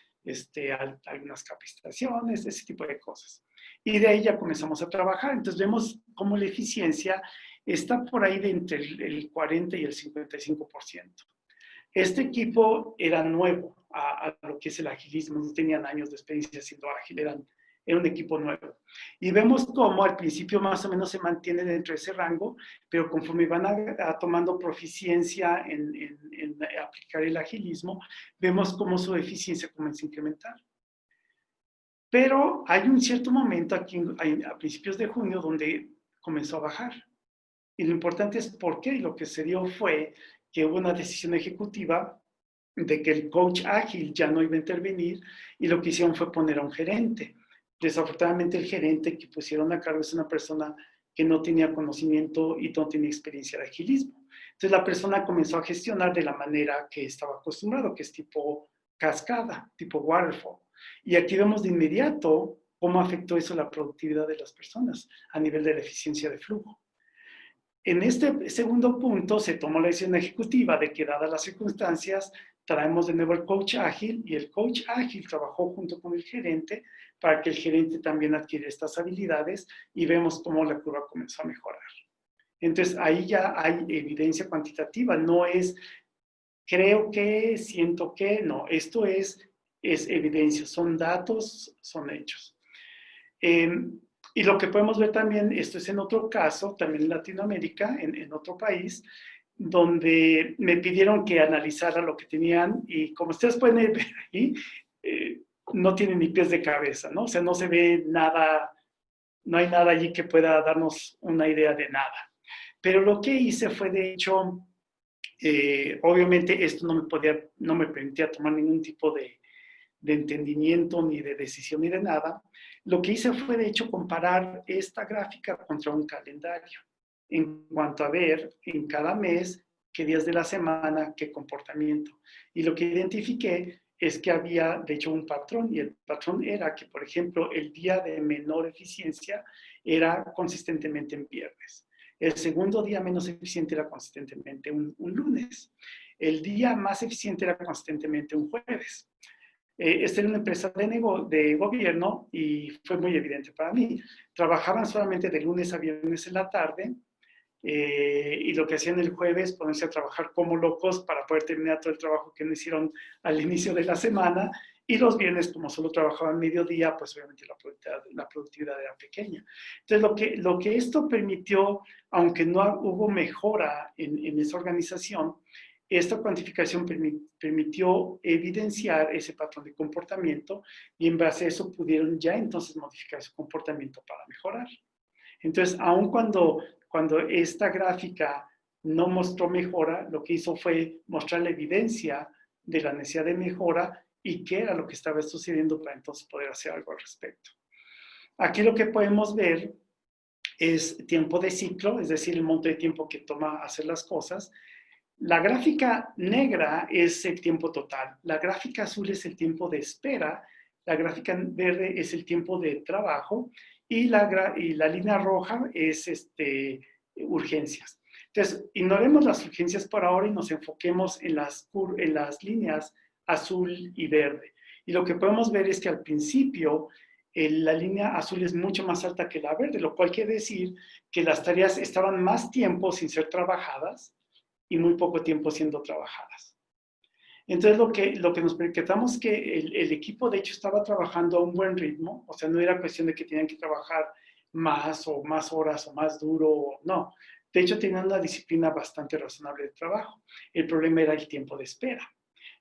algunas capacitaciones, ese tipo de cosas. Y de ahí ya comenzamos a trabajar. Entonces vemos cómo la eficiencia está por ahí de entre el 40 y el 55%. Este equipo era nuevo a lo que es el agilismo, no tenían años de experiencia siendo ágil, era un equipo nuevo. Y vemos cómo al principio más o menos se mantiene dentro de ese rango, pero conforme van tomando proficiencia en aplicar el agilismo, vemos cómo su eficiencia comienza a incrementar. Pero hay un cierto momento aquí a principios de junio donde comenzó a bajar. Y lo importante es por qué. Y lo que se dio fue que hubo una decisión ejecutiva de que el coach ágil ya no iba a intervenir y lo que hicieron fue poner a un gerente. Desafortunadamente el gerente que pusieron a cargo es una persona que no tenía conocimiento y no tenía experiencia de agilismo. Entonces la persona comenzó a gestionar de la manera que estaba acostumbrado, que es tipo cascada, tipo waterfall. Y aquí vemos de inmediato cómo afectó eso la productividad de las personas a nivel de la eficiencia de flujo. En este segundo punto se tomó la decisión ejecutiva de que, dadas las circunstancias, traemos de nuevo el coach ágil y el coach ágil trabajó junto con el gerente para que el gerente también adquiera estas habilidades y vemos cómo la curva comenzó a mejorar. Entonces, ahí ya hay evidencia cuantitativa, no es creo que, siento que, no, esto es evidencia, son datos, son hechos. Y lo que podemos ver también, esto es en otro caso, también en Latinoamérica, en otro país, donde me pidieron que analizara lo que tenían y como ustedes pueden ver ahí, no tienen ni pies de cabeza, ¿no? O sea, no se ve nada, no hay nada allí que pueda darnos una idea de nada. Pero lo que hice fue, de hecho, obviamente esto no me permitía tomar ningún tipo de entendimiento, ni de decisión, ni de nada. Lo que hice fue, de hecho, comparar esta gráfica contra un calendario en cuanto a ver en cada mes qué días de la semana, qué comportamiento. Y lo que identifiqué es que había, de hecho, un patrón, y el patrón era que, por ejemplo, el día de menor eficiencia era consistentemente en viernes. El segundo día menos eficiente era consistentemente un lunes. El día más eficiente era consistentemente un jueves. Esta era una empresa de gobierno y fue muy evidente para mí. Trabajaban solamente de lunes a viernes en la tarde y lo que hacían el jueves, ponerse a trabajar como locos para poder terminar todo el trabajo que no hicieron al inicio de la semana. Y los viernes, como solo trabajaban mediodía, pues obviamente la productividad era pequeña. Entonces, lo que esto permitió, aunque no hubo mejora en esa organización, esta cuantificación permitió evidenciar ese patrón de comportamiento y en base a eso pudieron ya entonces modificar su comportamiento para mejorar. Entonces, aun cuando esta gráfica no mostró mejora, lo que hizo fue mostrar la evidencia de la necesidad de mejora y qué era lo que estaba sucediendo para entonces poder hacer algo al respecto. Aquí lo que podemos ver es tiempo de ciclo, es decir, el monto de tiempo que toma hacer las cosas. La gráfica negra es el tiempo total, la gráfica azul es el tiempo de espera, la gráfica verde es el tiempo de trabajo y la línea roja es urgencias. Entonces, ignoremos las urgencias por ahora y nos enfoquemos en las líneas azul y verde. Y lo que podemos ver es que al principio la línea azul es mucho más alta que la verde, lo cual quiere decir que las tareas estaban más tiempo sin ser trabajadas y muy poco tiempo siendo trabajadas. Entonces, lo que nos percatamos es que el equipo, de hecho, estaba trabajando a un buen ritmo, o sea, no era cuestión de que tenían que trabajar más o más horas o más duro, no. De hecho, tenían una disciplina bastante razonable de trabajo. El problema era el tiempo de espera.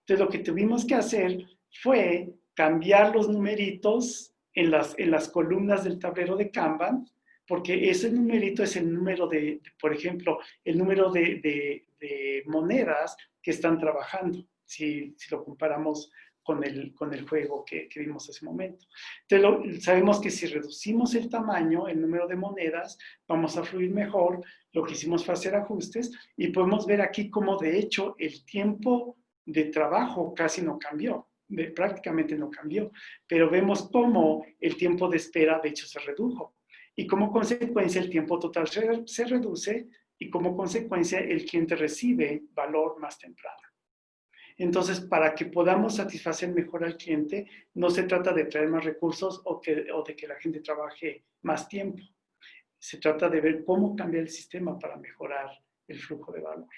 Entonces, lo que tuvimos que hacer fue cambiar los numeritos en las columnas del tablero de Kanban, porque ese numerito es el número por ejemplo, el número de monedas que están trabajando, si lo comparamos con el juego que vimos hace un momento. Entonces, sabemos que si reducimos el tamaño, el número de monedas, vamos a fluir mejor. Lo que hicimos fue hacer ajustes y podemos ver aquí cómo de hecho el tiempo de trabajo casi no cambió, prácticamente no cambió, pero vemos cómo el tiempo de espera de hecho se redujo y como consecuencia el tiempo total se reduce y como consecuencia el cliente recibe valor más temprano. Entonces, para que podamos satisfacer mejor al cliente, no se trata de traer más recursos o de que la gente trabaje más tiempo. Se trata de ver cómo cambiar el sistema para mejorar el flujo de valor.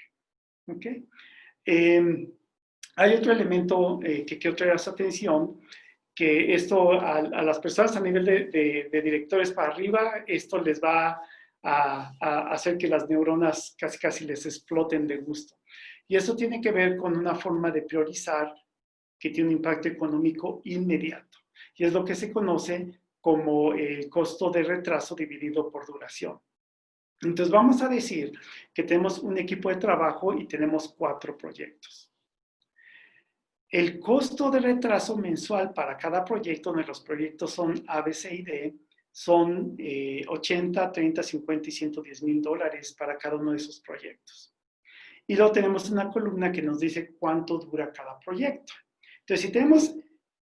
¿Ok? Hay otro elemento que quiero traer a su atención, que esto a las personas a nivel de directores para arriba, esto les va a hacer que las neuronas casi les exploten de gusto. Y eso tiene que ver con una forma de priorizar que tiene un impacto económico inmediato. Y es lo que se conoce como el costo de retraso dividido por duración. Entonces vamos a decir que tenemos un equipo de trabajo y tenemos 4 proyectos. El costo de retraso mensual para cada proyecto, donde los proyectos son A, B, C y D, son 80, 30, 50 y $110,000 para cada uno de esos proyectos. Y luego tenemos una columna que nos dice cuánto dura cada proyecto. Entonces, si tenemos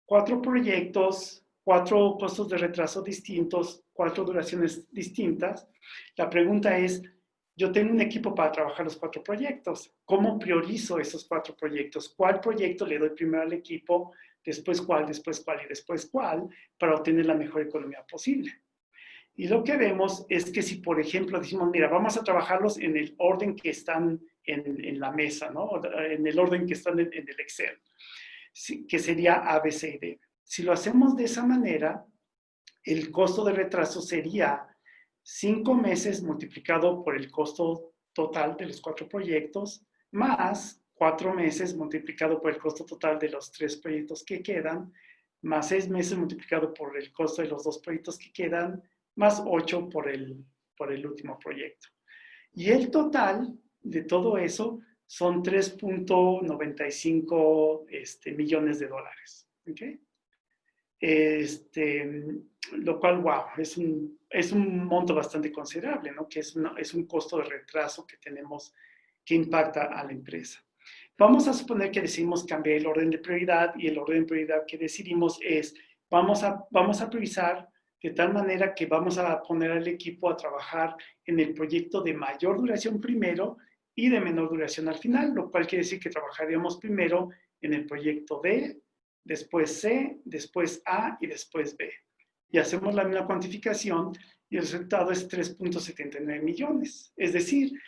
4 proyectos, 4 costos de retraso distintos, 4 duraciones distintas, la pregunta es, yo tengo un equipo para trabajar los 4 proyectos. ¿Cómo priorizo esos 4 proyectos? ¿Cuál proyecto le doy primero al equipo, después cuál y después cuál, para obtener la mejor economía posible? Y lo que vemos es que si, por ejemplo, decimos, mira, vamos a trabajarlos en el orden que están en la mesa, ¿no? En el orden que están en el Excel, que sería A, B, C y D. Si lo hacemos de esa manera, el costo de retraso sería 5 meses multiplicado por el costo total de los 4 proyectos, más 4 meses multiplicado por el costo total de los 3 proyectos que quedan, más 6 meses multiplicado por el costo de los 2 proyectos que quedan, más 8 por el último proyecto. Y el total de todo eso son 3.95 millones de dólares. ¿Okay? Lo cual, wow, es un monto bastante considerable, ¿no? Que es un costo de retraso que tenemos que impacta a la empresa. Vamos a suponer que decidimos cambiar el orden de prioridad y el orden de prioridad que decidimos es, vamos a priorizar de tal manera que vamos a poner al equipo a trabajar en el proyecto de mayor duración primero y de menor duración al final, lo cual quiere decir que trabajaríamos primero en el proyecto D, después C, después A y después B. Y hacemos la misma cuantificación y el resultado es 3.79 millones. Es decir,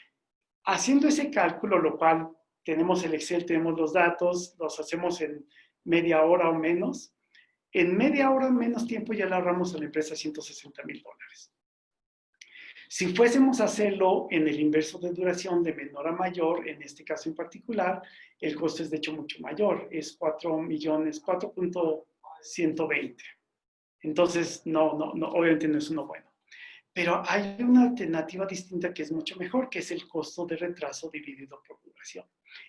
haciendo ese cálculo, lo cual tenemos el Excel, tenemos los datos, los hacemos en media hora o menos, en media hora o menos tiempo ya le ahorramos a la empresa $160,000. Si fuésemos a hacerlo en el inverso de duración de menor a mayor, en este caso en particular, el costo es de hecho mucho mayor, es 4 millones, 4.120. Entonces, obviamente no es uno bueno. Pero hay una alternativa distinta que es mucho mejor, que es el costo de retraso dividido por duración.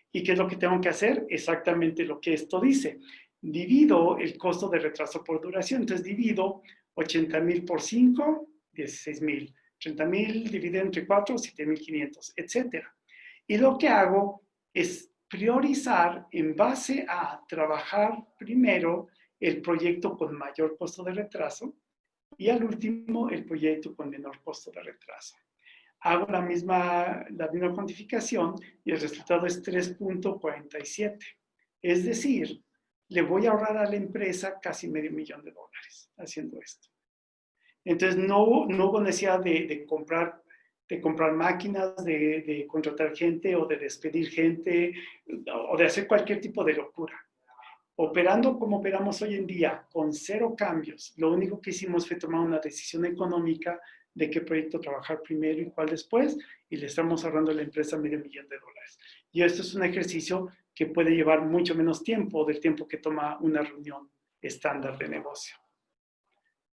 ¿Y qué es lo que tengo que hacer? Exactamente lo que esto dice. Divido el costo de retraso por duración. Entonces, divido 80,000 por 5, 16,000. 30,000 dividido entre 4, 7,500, etc. Y lo que hago es priorizar en base a trabajar primero el proyecto con mayor costo de retraso y al último el proyecto con menor costo de retraso. Hago la misma cuantificación y el resultado es 3.47. Es decir, le voy a ahorrar a la empresa casi $500,000 haciendo esto. Entonces, no hubo necesidad de comprar máquinas, de contratar gente o de despedir gente o de hacer cualquier tipo de locura. Operando como operamos hoy en día, con 0 cambios, lo único que hicimos fue tomar una decisión económica de qué proyecto trabajar primero y cuál después, y le estamos ahorrando a la empresa $500,000. Y esto es un ejercicio que puede llevar mucho menos tiempo del tiempo que toma una reunión estándar de negocio.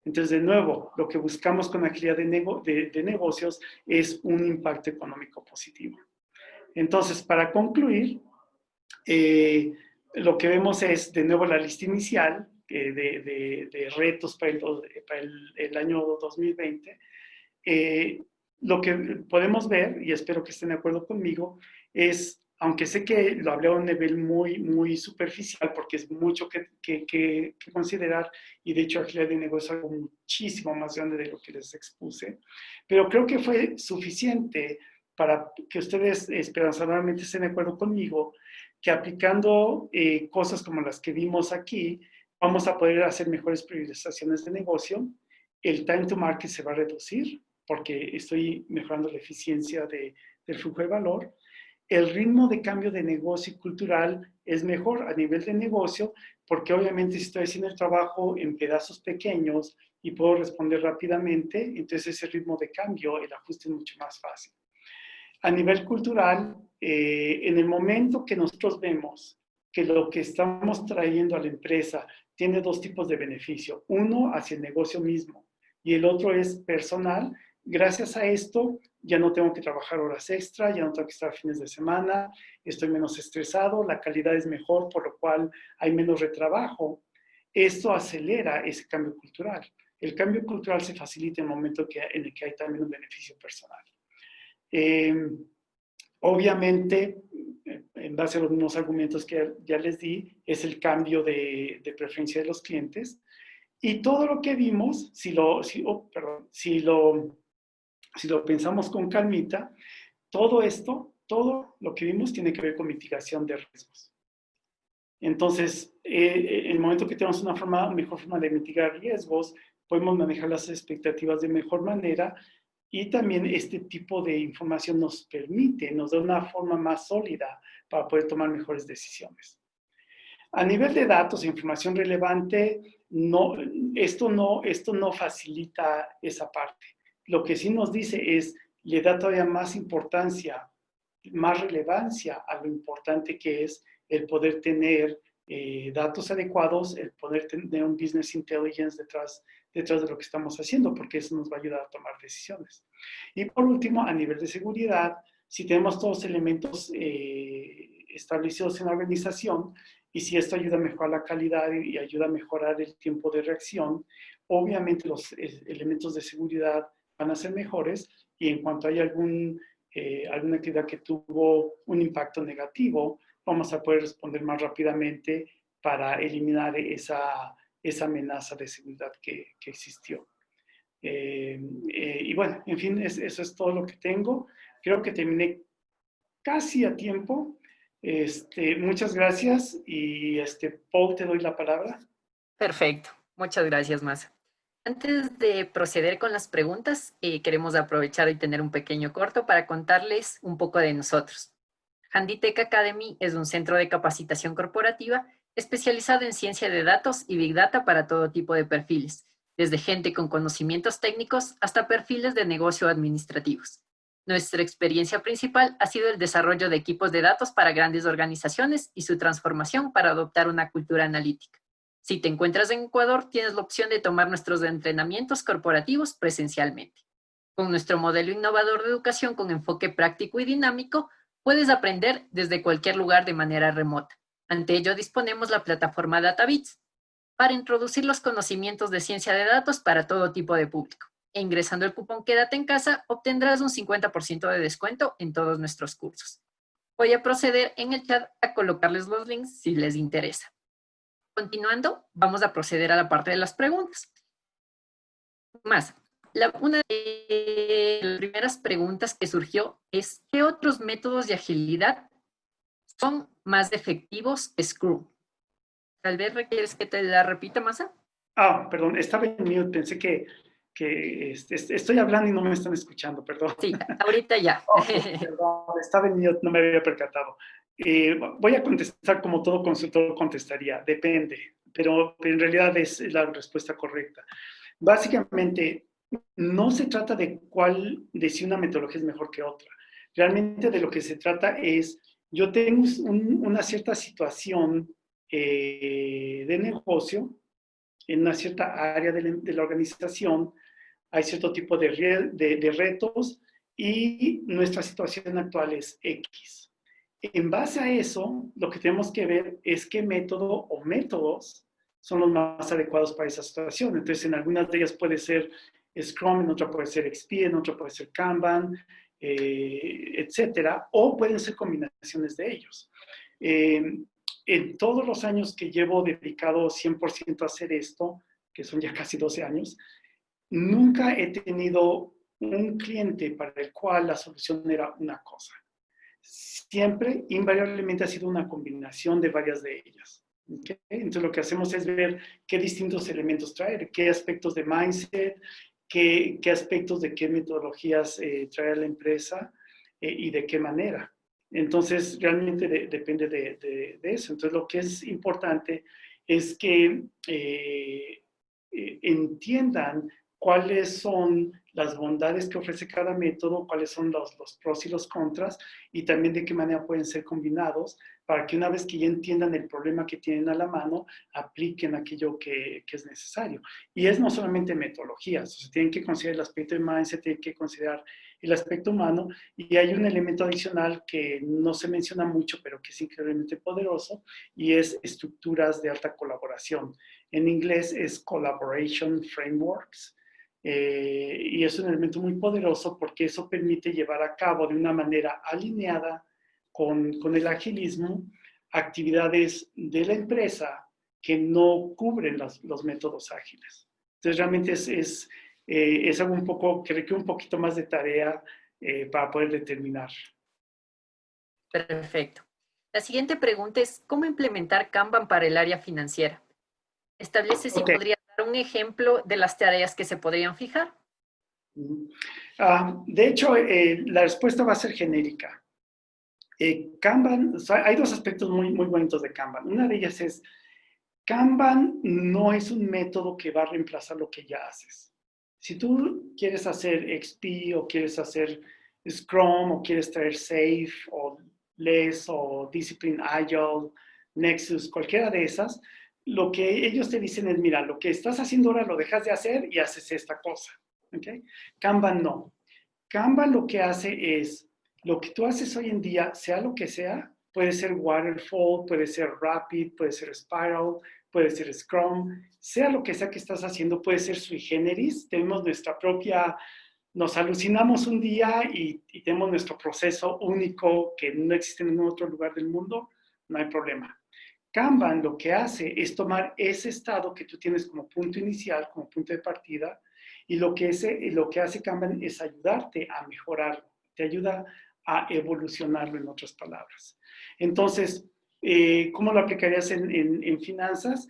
Entonces, de nuevo, lo que buscamos con agilidad de negocios es un impacto económico positivo. Entonces, para concluir, lo que vemos es, de nuevo, la lista inicial de retos para el año 2020. Lo que podemos ver, y espero que estén de acuerdo conmigo, es, aunque sé que lo hablé a un nivel muy, muy superficial, porque es mucho que considerar, y de hecho agilidad de negocio es algo muchísimo más grande de lo que les expuse, pero creo que fue suficiente para que ustedes esperanzadoramente estén de acuerdo conmigo, que aplicando cosas como las que vimos aquí, vamos a poder hacer mejores priorizaciones de negocio, el time to market se va a reducir, porque estoy mejorando la eficiencia del flujo de valor. El ritmo de cambio de negocio y cultural es mejor a nivel de negocio, porque obviamente si estoy haciendo el trabajo en pedazos pequeños y puedo responder rápidamente, entonces ese ritmo de cambio, el ajuste es mucho más fácil. A nivel cultural, en el momento que nosotros vemos que lo que estamos trayendo a la empresa tiene 2 tipos de beneficio, uno hacia el negocio mismo y el otro es personal, gracias a esto ya no tengo que trabajar horas extra, ya no tengo que estar fines de semana, estoy menos estresado, la calidad es mejor, por lo cual hay menos retrabajo. Esto acelera ese cambio cultural. El cambio cultural se facilita en el momento en el que hay también un beneficio personal. Obviamente, en base a los mismos argumentos que ya les di, es el cambio de preferencia de los clientes. Y todo lo que vimos, si lo pensamos con calmita, todo lo que vimos tiene que ver con mitigación de riesgos. Entonces, en el momento que tenemos una mejor forma de mitigar riesgos, podemos manejar las expectativas de mejor manera y también este tipo de información nos da una forma más sólida para poder tomar mejores decisiones. A nivel de datos e información relevante, no, esto no facilita esa parte. Lo que sí nos dice es, le da todavía más importancia, más relevancia a lo importante que es el poder tener datos adecuados, el poder tener un business intelligence detrás de lo que estamos haciendo, porque eso nos va a ayudar a tomar decisiones. Y por último, a nivel de seguridad, si tenemos todos los elementos establecidos en la organización, y si esto ayuda a mejorar la calidad y ayuda a mejorar el tiempo de reacción, obviamente los elementos de seguridad van a ser mejores, y en cuanto hay alguna actividad que tuvo un impacto negativo, vamos a poder responder más rápidamente para eliminar esa amenaza de seguridad que existió. Y bueno, en fin, eso es todo lo que tengo. Creo que terminé casi a tiempo. Muchas gracias y Paul, te doy la palabra. Perfecto. Muchas gracias, Masa. Antes de proceder con las preguntas, queremos aprovechar y tener un pequeño corto para contarles un poco de nosotros. Handitech Academy es un centro de capacitación corporativa especializado en ciencia de datos y Big Data para todo tipo de perfiles, desde gente con conocimientos técnicos hasta perfiles de negocio administrativos. Nuestra experiencia principal ha sido el desarrollo de equipos de datos para grandes organizaciones y su transformación para adoptar una cultura analítica. Si te encuentras en Ecuador, tienes la opción de tomar nuestros entrenamientos corporativos presencialmente. Con nuestro modelo innovador de educación con enfoque práctico y dinámico, puedes aprender desde cualquier lugar de manera remota. Ante ello, disponemos la plataforma DataBits para introducir los conocimientos de ciencia de datos para todo tipo de público. E ingresando el cupón Quédate en casa, obtendrás un 50% de descuento en todos nuestros cursos. Voy a proceder en el chat a colocarles los links si les interesa. Continuando, vamos a proceder a la parte de las preguntas. Más, una de las primeras preguntas que surgió es, ¿qué otros métodos de agilidad son más efectivos que Scrum? Tal vez requieres que te la repita, Masa. Perdón, estaba en mute, pensé que estoy hablando y no me están escuchando, perdón. Sí, ahorita ya. Perdón, estaba en mute, no me había percatado. Voy a contestar como todo consultor contestaría, depende, pero en realidad es la respuesta correcta. Básicamente, no se trata de si una metodología es mejor que otra. Realmente de lo que se trata es, yo tengo una cierta situación de negocio, en una cierta área de la organización, hay cierto tipo de retos y nuestra situación actual es X. En base a eso, lo que tenemos que ver es qué método o métodos son los más adecuados para esa situación. Entonces, en algunas de ellas puede ser Scrum, en otra puede ser XP, en otra puede ser Kanban, etcétera, o pueden ser combinaciones de ellos. En todos los años que llevo dedicado 100% a hacer esto, que son ya casi 12 años, nunca he tenido un cliente para el cual la solución era una cosa. Siempre, invariablemente, ha sido una combinación de varias de ellas. ¿Okay? Entonces, lo que hacemos es ver qué distintos elementos traer, qué aspectos de mindset, qué aspectos de qué metodologías trae a la empresa y de qué manera. Entonces, realmente depende de eso. Entonces, lo que es importante es que entiendan cuáles son las bondades que ofrece cada método, cuáles son los pros y los contras, y también de qué manera pueden ser combinados para que una vez que ya entiendan el problema que tienen a la mano, apliquen aquello que es necesario. Y es no solamente metodologías, o sea, tienen que considerar el aspecto de mindset, tienen que considerar el aspecto humano, y hay un elemento adicional que no se menciona mucho, pero que es increíblemente poderoso, y es estructuras de alta colaboración. En inglés es Collaboration Frameworks, y es un elemento muy poderoso porque eso permite llevar a cabo de una manera alineada con el agilismo actividades de la empresa que no cubren los métodos ágiles. Entonces realmente es algo un poco que requiere un poquito más de tarea para poder determinar. Perfecto. La siguiente pregunta es, ¿cómo implementar Kanban para el área financiera? Establece si podría dar un ejemplo de las tareas que se podrían fijar. De hecho, la respuesta va a ser genérica. Kanban, o sea, hay dos aspectos muy, muy bonitos de Kanban. Una de ellas es, Kanban no es un método que va a reemplazar lo que ya haces. Si tú quieres hacer XP o quieres hacer Scrum o quieres traer Safe o LESS o Discipline Agile, Nexus, cualquiera de esas, lo que ellos te dicen es, mira, lo que estás haciendo ahora lo dejas de hacer y haces esta cosa. ¿Okay? Kanban no. Kanban lo que hace es, lo que tú haces hoy en día, sea lo que sea, puede ser Waterfall, puede ser Rapid, puede ser Spiral, puede ser Scrum, sea lo que sea que estás haciendo, puede ser sui generis, tenemos nuestra propia, nos alucinamos un día y tenemos nuestro proceso único que no existe en ningún otro lugar del mundo, no hay problema. Kanban lo que hace es tomar ese estado que tú tienes como punto inicial, como punto de partida, y lo que hace Kanban es ayudarte a mejorarlo, te ayuda a evolucionarlo, en otras palabras. Entonces, ¿cómo lo aplicarías en finanzas?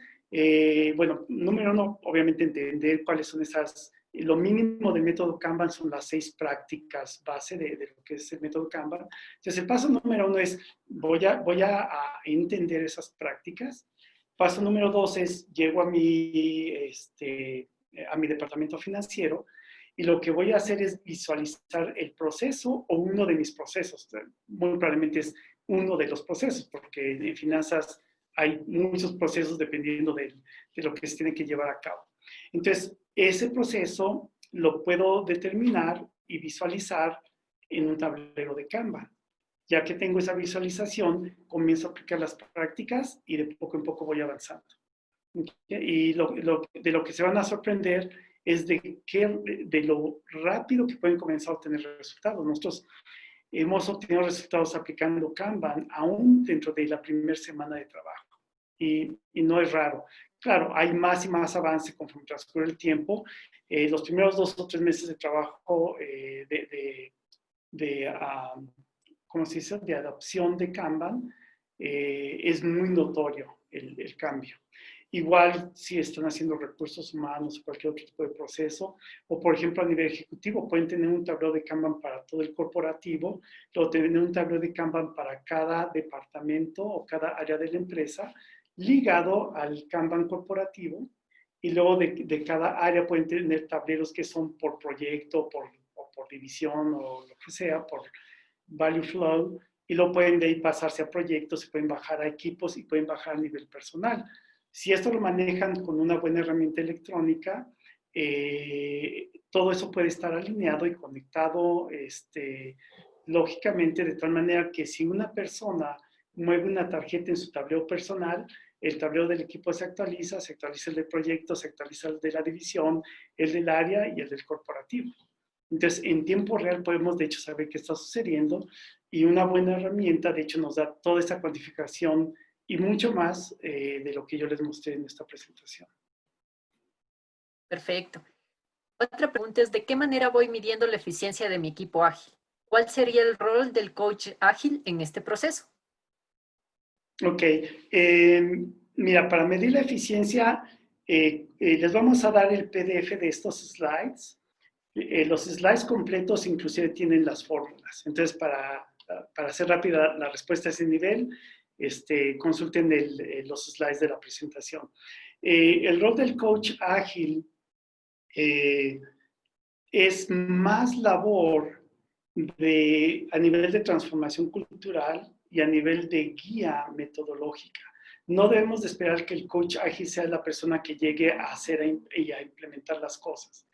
Bueno, número uno, obviamente entender cuáles son esas, lo mínimo del método Kanban son las 6 prácticas base de lo que es el método Kanban. Entonces, el paso número uno es, voy a entender esas prácticas. Paso número 2 es, llego a mi departamento financiero y lo que voy a hacer es visualizar el proceso o uno de mis procesos. Muy probablemente es uno de los procesos, porque en finanzas hay muchos procesos dependiendo de lo que se tiene que llevar a cabo. Entonces, ese proceso lo puedo determinar y visualizar en un tablero de Canva. Ya que tengo esa visualización, comienzo a aplicar las prácticas y de poco en poco voy avanzando. Y de lo que se van a sorprender es de lo rápido que pueden comenzar a obtener resultados. Nosotros hemos obtenido resultados aplicando Kanban aún dentro de la primera semana de trabajo. Y no es raro. Claro, hay más y más avance conforme transcurre el tiempo. Los primeros 2 o 3 meses de trabajo ¿cómo se dice?, de adopción de Kanban, es muy notorio el cambio. Igual si están haciendo recursos humanos o cualquier otro tipo de proceso, o por ejemplo a nivel ejecutivo, pueden tener un tablero de Kanban para todo el corporativo, o tener un tablero de Kanban para cada departamento o cada área de la empresa, ligado al Kanban corporativo, y luego de cada área pueden tener tableros que son por proyecto, o por división, o lo que sea, por value flow, y lo pueden de ahí pasarse a proyectos, se pueden bajar a equipos y pueden bajar a nivel personal. Si esto lo manejan con una buena herramienta electrónica, todo eso puede estar alineado y conectado lógicamente, de tal manera que si una persona mueve una tarjeta en su tablero personal, el tablero del equipo se actualiza el del proyecto, se actualiza el de la división, el del área y el del corporativo. Entonces, en tiempo real podemos, de hecho, saber qué está sucediendo, y una buena herramienta, de hecho, nos da toda esa cuantificación y mucho más de lo que yo les mostré en esta presentación. Perfecto. Otra pregunta es, ¿de qué manera voy midiendo la eficiencia de mi equipo ágil? ¿Cuál sería el rol del coach ágil en este proceso? Ok. Mira, para medir la eficiencia, les vamos a dar el PDF de estos slides. Los slides completos inclusive tienen las fórmulas. Entonces, para hacer rápida la respuesta a ese nivel, consulten los slides de la presentación. El rol del coach ágil es más labor a nivel de transformación cultural y a nivel de guía metodológica. No debemos de esperar que el coach ágil sea la persona que llegue a hacer y a implementar las cosas.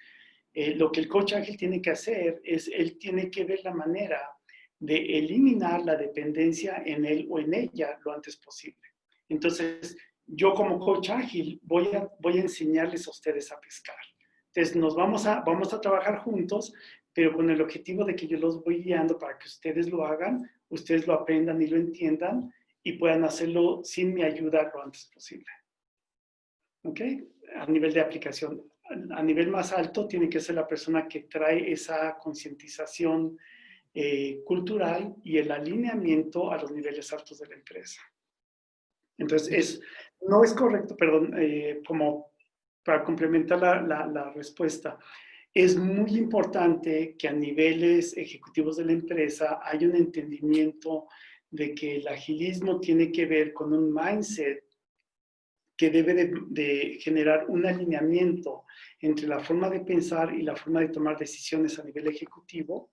Lo que el coach ágil tiene que hacer es, él tiene que ver la manera de eliminar la dependencia en él o en ella lo antes posible. Entonces, yo como coach ágil voy a enseñarles a ustedes a pescar. Entonces, vamos a trabajar juntos, pero con el objetivo de que yo los voy guiando para que ustedes lo hagan, ustedes lo aprendan y lo entiendan y puedan hacerlo sin mi ayuda lo antes posible. ¿Ok? A nivel de aplicación. A nivel más alto tiene que ser la persona que trae esa concientización cultural y el alineamiento a los niveles altos de la empresa. Entonces, no es correcto, perdón, como para complementar la respuesta, es muy importante que a niveles ejecutivos de la empresa haya un entendimiento de que el agilismo tiene que ver con un mindset que debe de generar un alineamiento entre la forma de pensar y la forma de tomar decisiones a nivel ejecutivo,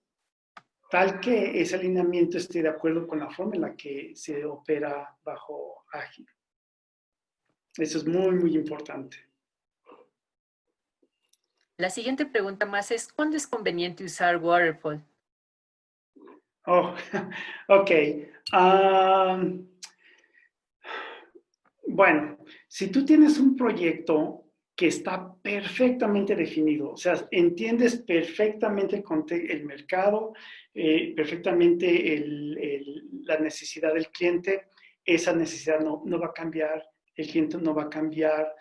tal que ese alineamiento esté de acuerdo con la forma en la que se opera bajo Ágil. Eso es muy, muy importante. La siguiente pregunta más es, ¿cuándo es conveniente usar Waterfall? Oh, ok. Bueno, si tú tienes un proyecto que está perfectamente definido, o sea, entiendes perfectamente el mercado, perfectamente la necesidad del cliente, esa necesidad no va a cambiar, el cliente no va a cambiar,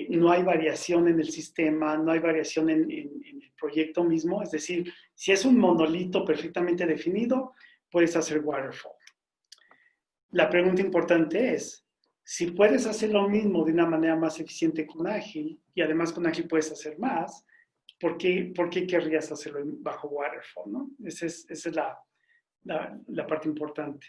no hay variación en el sistema, no hay variación en el proyecto mismo, es decir, si es un monolito perfectamente definido, puedes hacer waterfall. La pregunta importante es, si puedes hacer lo mismo de una manera más eficiente con Ágil, y además con Ágil puedes hacer más, ¿por qué querrías hacerlo bajo Waterfall? ¿No? Esa es la parte importante.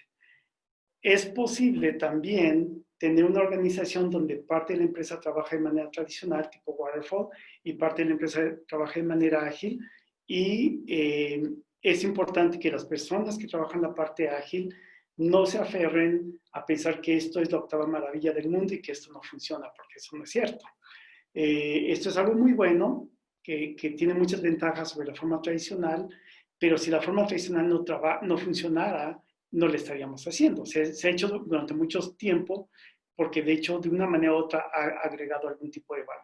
Es posible también tener una organización donde parte de la empresa trabaja de manera tradicional, tipo Waterfall, y parte de la empresa trabaja de manera ágil, y es importante que las personas que trabajan la parte ágil no se aferren a pensar que esto es la octava maravilla del mundo y que esto no funciona, porque eso no es cierto. Esto es algo muy bueno, que tiene muchas ventajas sobre la forma tradicional, pero si la forma tradicional no funcionara, no le estaríamos haciendo. Se ha hecho durante mucho tiempo porque de hecho de una manera u otra ha agregado algún tipo de valor.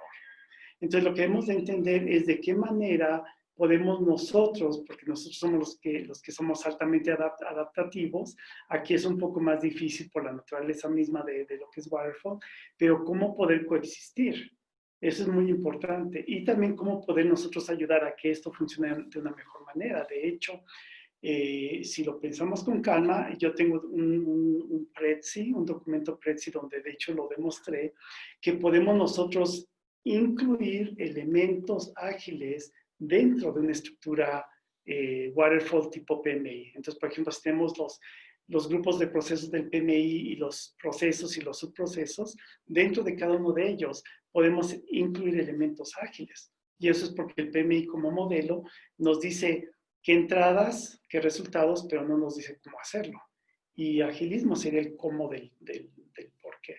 Entonces lo que debemos de entender es de qué manera podemos nosotros, porque nosotros somos los que somos altamente adaptativos, aquí es un poco más difícil por la naturaleza misma de lo que es Waterfall, pero cómo poder coexistir. Eso es muy importante. Y también cómo poder nosotros ayudar a que esto funcione de una mejor manera. De hecho, si lo pensamos con calma, yo tengo un Prezi, un documento Prezi donde de hecho lo demostré, que podemos nosotros incluir elementos ágiles dentro de una estructura waterfall tipo PMI. Entonces, por ejemplo, si tenemos los grupos de procesos del PMI y los procesos y los subprocesos, dentro de cada uno de ellos podemos incluir elementos ágiles. Y eso es porque el PMI como modelo nos dice qué entradas, qué resultados, pero no nos dice cómo hacerlo. Y agilismo sería el cómo del por qué.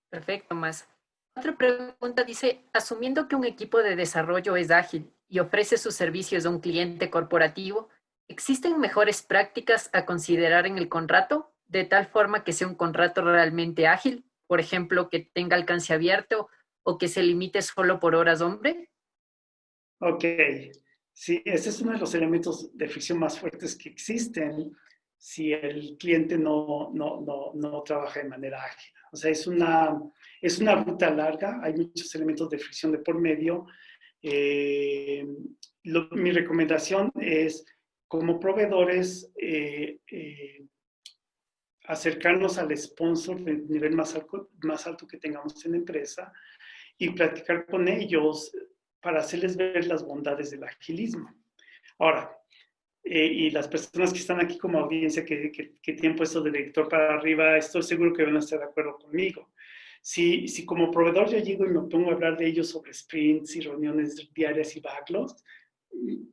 Perfecto, más. Otra pregunta dice, asumiendo que un equipo de desarrollo es ágil y ofrece sus servicios a un cliente corporativo, ¿existen mejores prácticas a considerar en el contrato, de tal forma que sea un contrato realmente ágil? Por ejemplo, que tenga alcance abierto o que se limite solo por horas hombre. Ok, sí, ese es uno de los elementos de fricción más fuertes que existen si el cliente no trabaja de manera ágil. O sea, es una ruta larga, hay muchos elementos de fricción de por medio. Mi recomendación es, como proveedores, acercarnos al sponsor del nivel más alto que tengamos en la empresa y platicar con ellos para hacerles ver las bondades del agilismo. Ahora, y las personas que están aquí como audiencia, que tienen puesto de director para arriba, estoy seguro que van a estar de acuerdo conmigo. Si como proveedor yo llego y me pongo a hablar de ellos sobre sprints y reuniones diarias y backlogs,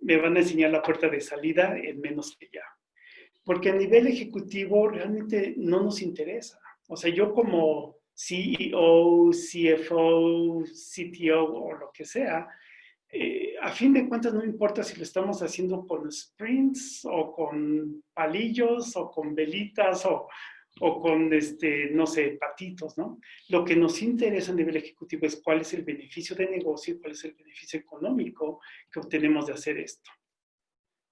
me van a enseñar la puerta de salida en menos que ya. Porque a nivel ejecutivo realmente no nos interesa. O sea, yo como CEO, CFO, CTO o lo que sea, a fin de cuentas no importa si lo estamos haciendo con sprints o con palillos o con velitas o con, no sé, patitos, ¿no? Lo que nos interesa a nivel ejecutivo es cuál es el beneficio de negocio y cuál es el beneficio económico que obtenemos de hacer esto.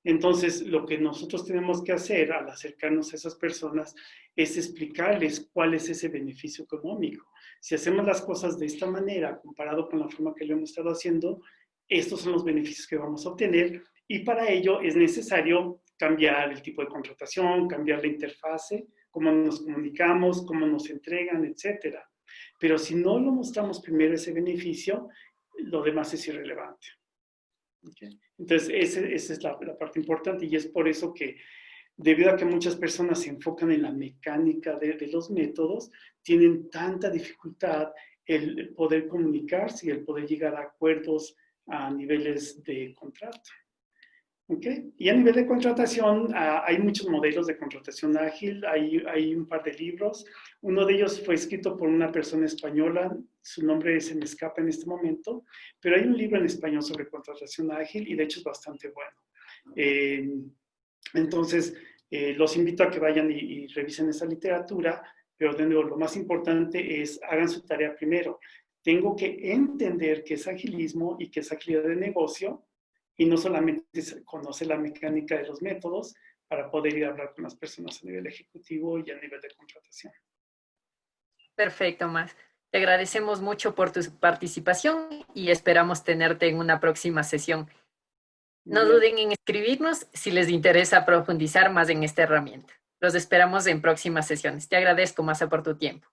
Entonces, lo que nosotros tenemos que hacer al acercarnos a esas personas es explicarles cuál es ese beneficio económico. Si hacemos las cosas de esta manera, comparado con la forma que lo hemos estado haciendo, estos son los beneficios que vamos a obtener y para ello es necesario cambiar el tipo de contratación, cambiar la interfase, cómo nos comunicamos, cómo nos entregan, etcétera. Pero si no lo mostramos primero ese beneficio, lo demás es irrelevante. Okay. Entonces, esa es la parte importante y es por eso que debido a que muchas personas se enfocan en la mecánica de los métodos, tienen tanta dificultad el poder comunicarse y el poder llegar a acuerdos a niveles de contrato. ¿Okay? Y a nivel de contratación, hay muchos modelos de contratación ágil, hay un par de libros. Uno de ellos fue escrito por una persona española, su nombre se me escapa en este momento, pero hay un libro en español sobre contratación ágil y de hecho es bastante bueno. Entonces, los invito a que vayan y revisen esa literatura, pero de nuevo, lo más importante es hagan su tarea primero. Tengo que entender qué es agilismo y qué es agilidad de negocio, y no solamente conocer la mecánica de los métodos para poder ir a hablar con las personas a nivel ejecutivo y a nivel de contratación. Perfecto, Max. Te agradecemos mucho por tu participación y esperamos tenerte en una próxima sesión. No duden en escribirnos si les interesa profundizar más en esta herramienta. Los esperamos en próximas sesiones. Te agradezco, Masa, por tu tiempo.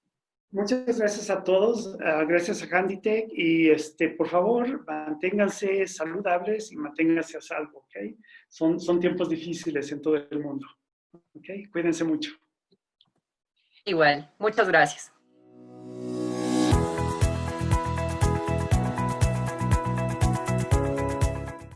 Muchas gracias a todos, gracias a Handitech y por favor manténganse saludables y manténganse a salvo, ¿ok? Son tiempos difíciles en todo el mundo, ¿ok? Cuídense mucho. Igual, muchas gracias.